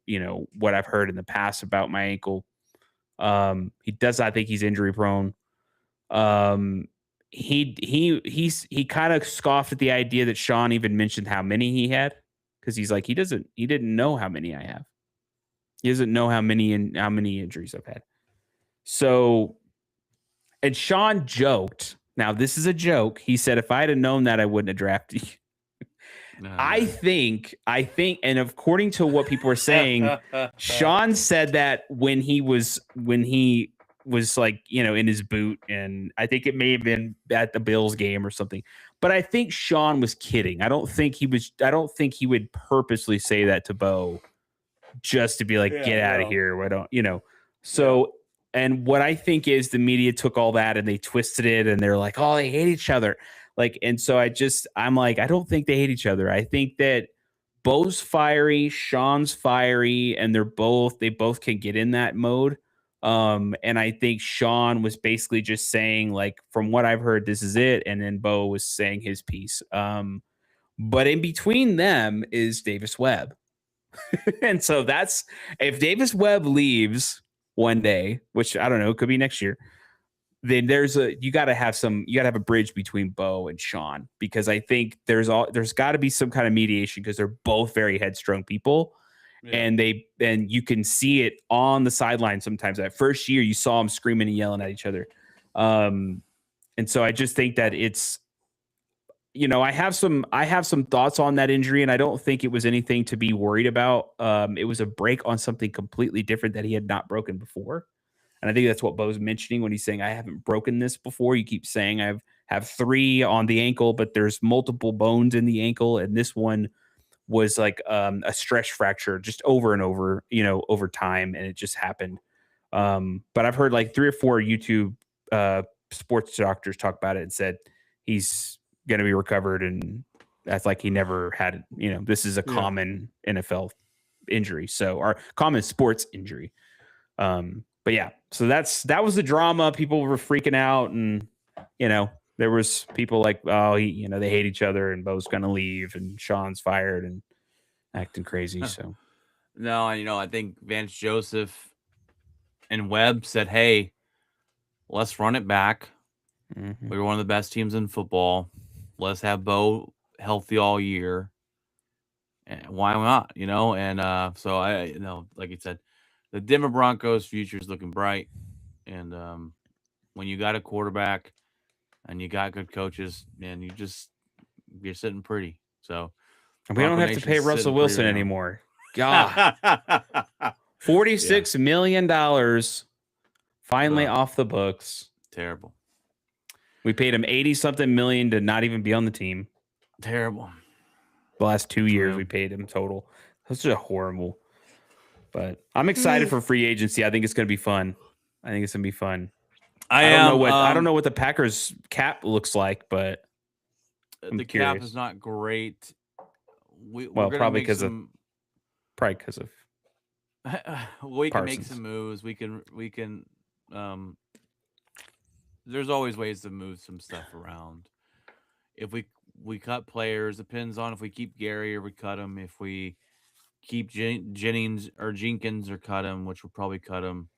what I've heard in the past about my ankle. He does not think he's injury prone. He kind of scoffed at the idea that Sean even mentioned how many he had, because he's like, he didn't know how many I have. He doesn't know how many injuries I've had. So, and Sean joked. Now, this is a joke. He said, if I had known that, I wouldn't have drafted you. I think, and according to what people are saying, Sean said that when he was like, in his boot, and I think it may have been at the Bills game or something. But I think Sean was kidding. I don't think he would purposely say that to Bo just to be like, get out of here. Why don't, So, yeah. And what I think is the media took all that and they twisted it, and they're like, oh, they hate each other. Like, and so I'm like, I don't think they hate each other. I think that Bo's fiery, Sean's fiery, and they both can get in that mode. And I think Sean was basically just saying, like, from what I've heard, this is it. And then Bo was saying his piece. But in between them is Davis Webb. And so if Davis Webb leaves one day, which I don't know, could be next year, then you got to have a bridge between Bo and Sean, because I think there's got to be some kind of mediation, because they're both very headstrong people. Yeah. And you can see it on the sideline sometimes. That first year, you saw them screaming and yelling at each other. And so I just think that it's, I have some thoughts on that injury, and I don't think it was anything to be worried about. It was a break on something completely different that he had not broken before. And I think that's what Bo's mentioning when he's saying, I haven't broken this before. You keep saying I have 3 on the ankle, but there's multiple bones in the ankle. And this one was like a stress fracture just over and over, over time. And it just happened. But I've heard like 3 or 4 YouTube sports doctors talk about it and said he's going to be recovered. And that's like he never had, this is a common NFL injury. Or common sports injury. But yeah, so that was the drama. People were freaking out, and there was people like, oh, they hate each other, and Bo's gonna leave, and Sean's fired and acting crazy. So no, I think Vance Joseph and Webb said, hey, let's run it back. Mm-hmm. We were one of the best teams in football. Let's have Bo healthy all year. And why not? And so I, like you said, the Denver Broncos future is looking bright. And when you got a quarterback and you got good coaches, man, you're sitting pretty. So we don't have to pay Russell Wilson anymore. God, $46 million finally off the books. Terrible. We paid him 80-something million to not even be on the team. Terrible. The last 2 years we paid him total. That's just horrible. But I'm excited for free agency. I think it's going to be fun. I don't know what the Packers cap looks like, but the cap is not great. Probably because Probably because of we can make Parsons. some moves. We can. There's always ways to move some stuff around. If we cut players, depends on if we keep Gary or we cut him. If we keep Jennings or Jenkins or cut him, which we'll probably cut him.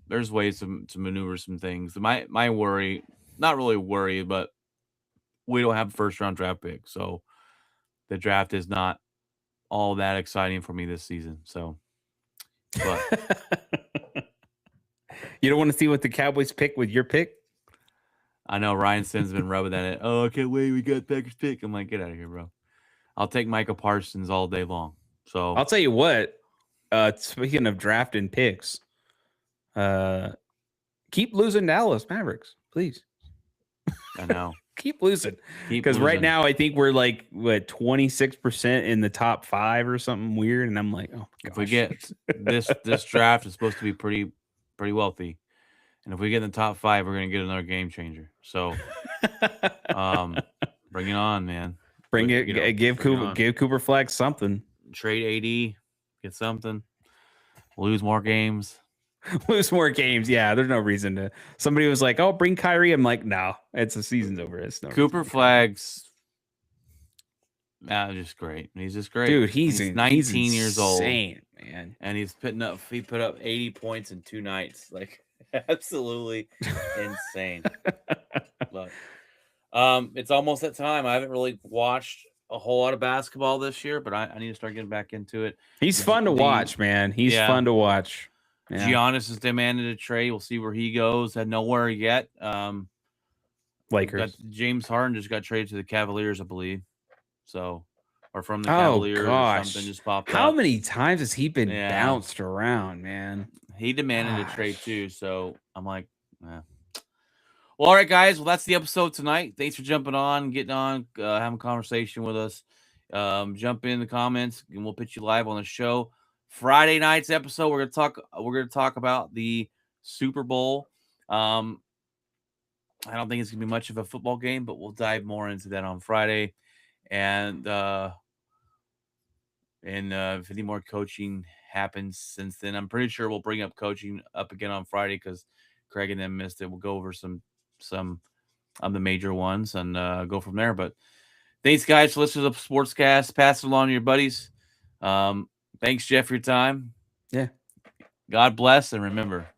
There's ways to maneuver some things. My worry, not really worry, but we don't have a first round draft pick, so the draft is not all that exciting for me this season. So, but You don't want to see what the Cowboys pick with your pick? I know Ryan Sinn's been rubbing that in. Oh, I can't wait. We got Packers pick. I'm like, get out of here, bro. I'll take Micah Parsons all day long. So I'll tell you what. Speaking of drafting picks, keep losing Dallas Mavericks, please. I know. Keep losing. Because right now I think we're like what 26% in the top 5 or something weird, and I'm like, oh my gosh. If we get this draft is supposed to be pretty wealthy, and if we get in the top 5, we're gonna get another game changer. So, bring it on, man. Bring it. Give Cooper Flag something. Trade AD, get something. Lose more games. Lose more games. Yeah, there's no reason to. Somebody was like, "Oh, bring Kyrie." I'm like, "No, it's the season's over." It's no Cooper Flag's just great. He's just great, dude. He's 19 years old, man, and he put up 80 points in 2 nights. Like absolutely insane. But it's almost that time. I haven't really watched a whole lot of basketball this year, but I need to start getting back into it. He's fun to watch, man. He's fun to watch. Yeah. Giannis has demanded a trade. We'll see where he goes. Had nowhere yet. Lakers. James Harden just got traded to the Cavaliers, I believe. So, or from the Cavaliers or something just popped up. How many times has he been bounced around, man? He demanded a trade too. So I'm like, Well, all right, guys. Well, that's the episode tonight. Thanks for jumping on, getting on, having a conversation with us. Jump in the comments, and we'll put you live on the show. Friday night's episode, we're gonna talk about the Super Bowl. I don't think it's gonna be much of a football game, but we'll dive more into that on Friday. And if any more coaching happens since then, I'm pretty sure we'll bring up coaching up again on Friday because Craig and them missed it. We'll go over some of the major ones and go from there. But thanks, guys, for listening to the Sportscast. Pass it along to your buddies. Thanks, Jeff, for your time. Yeah. God bless, and remember,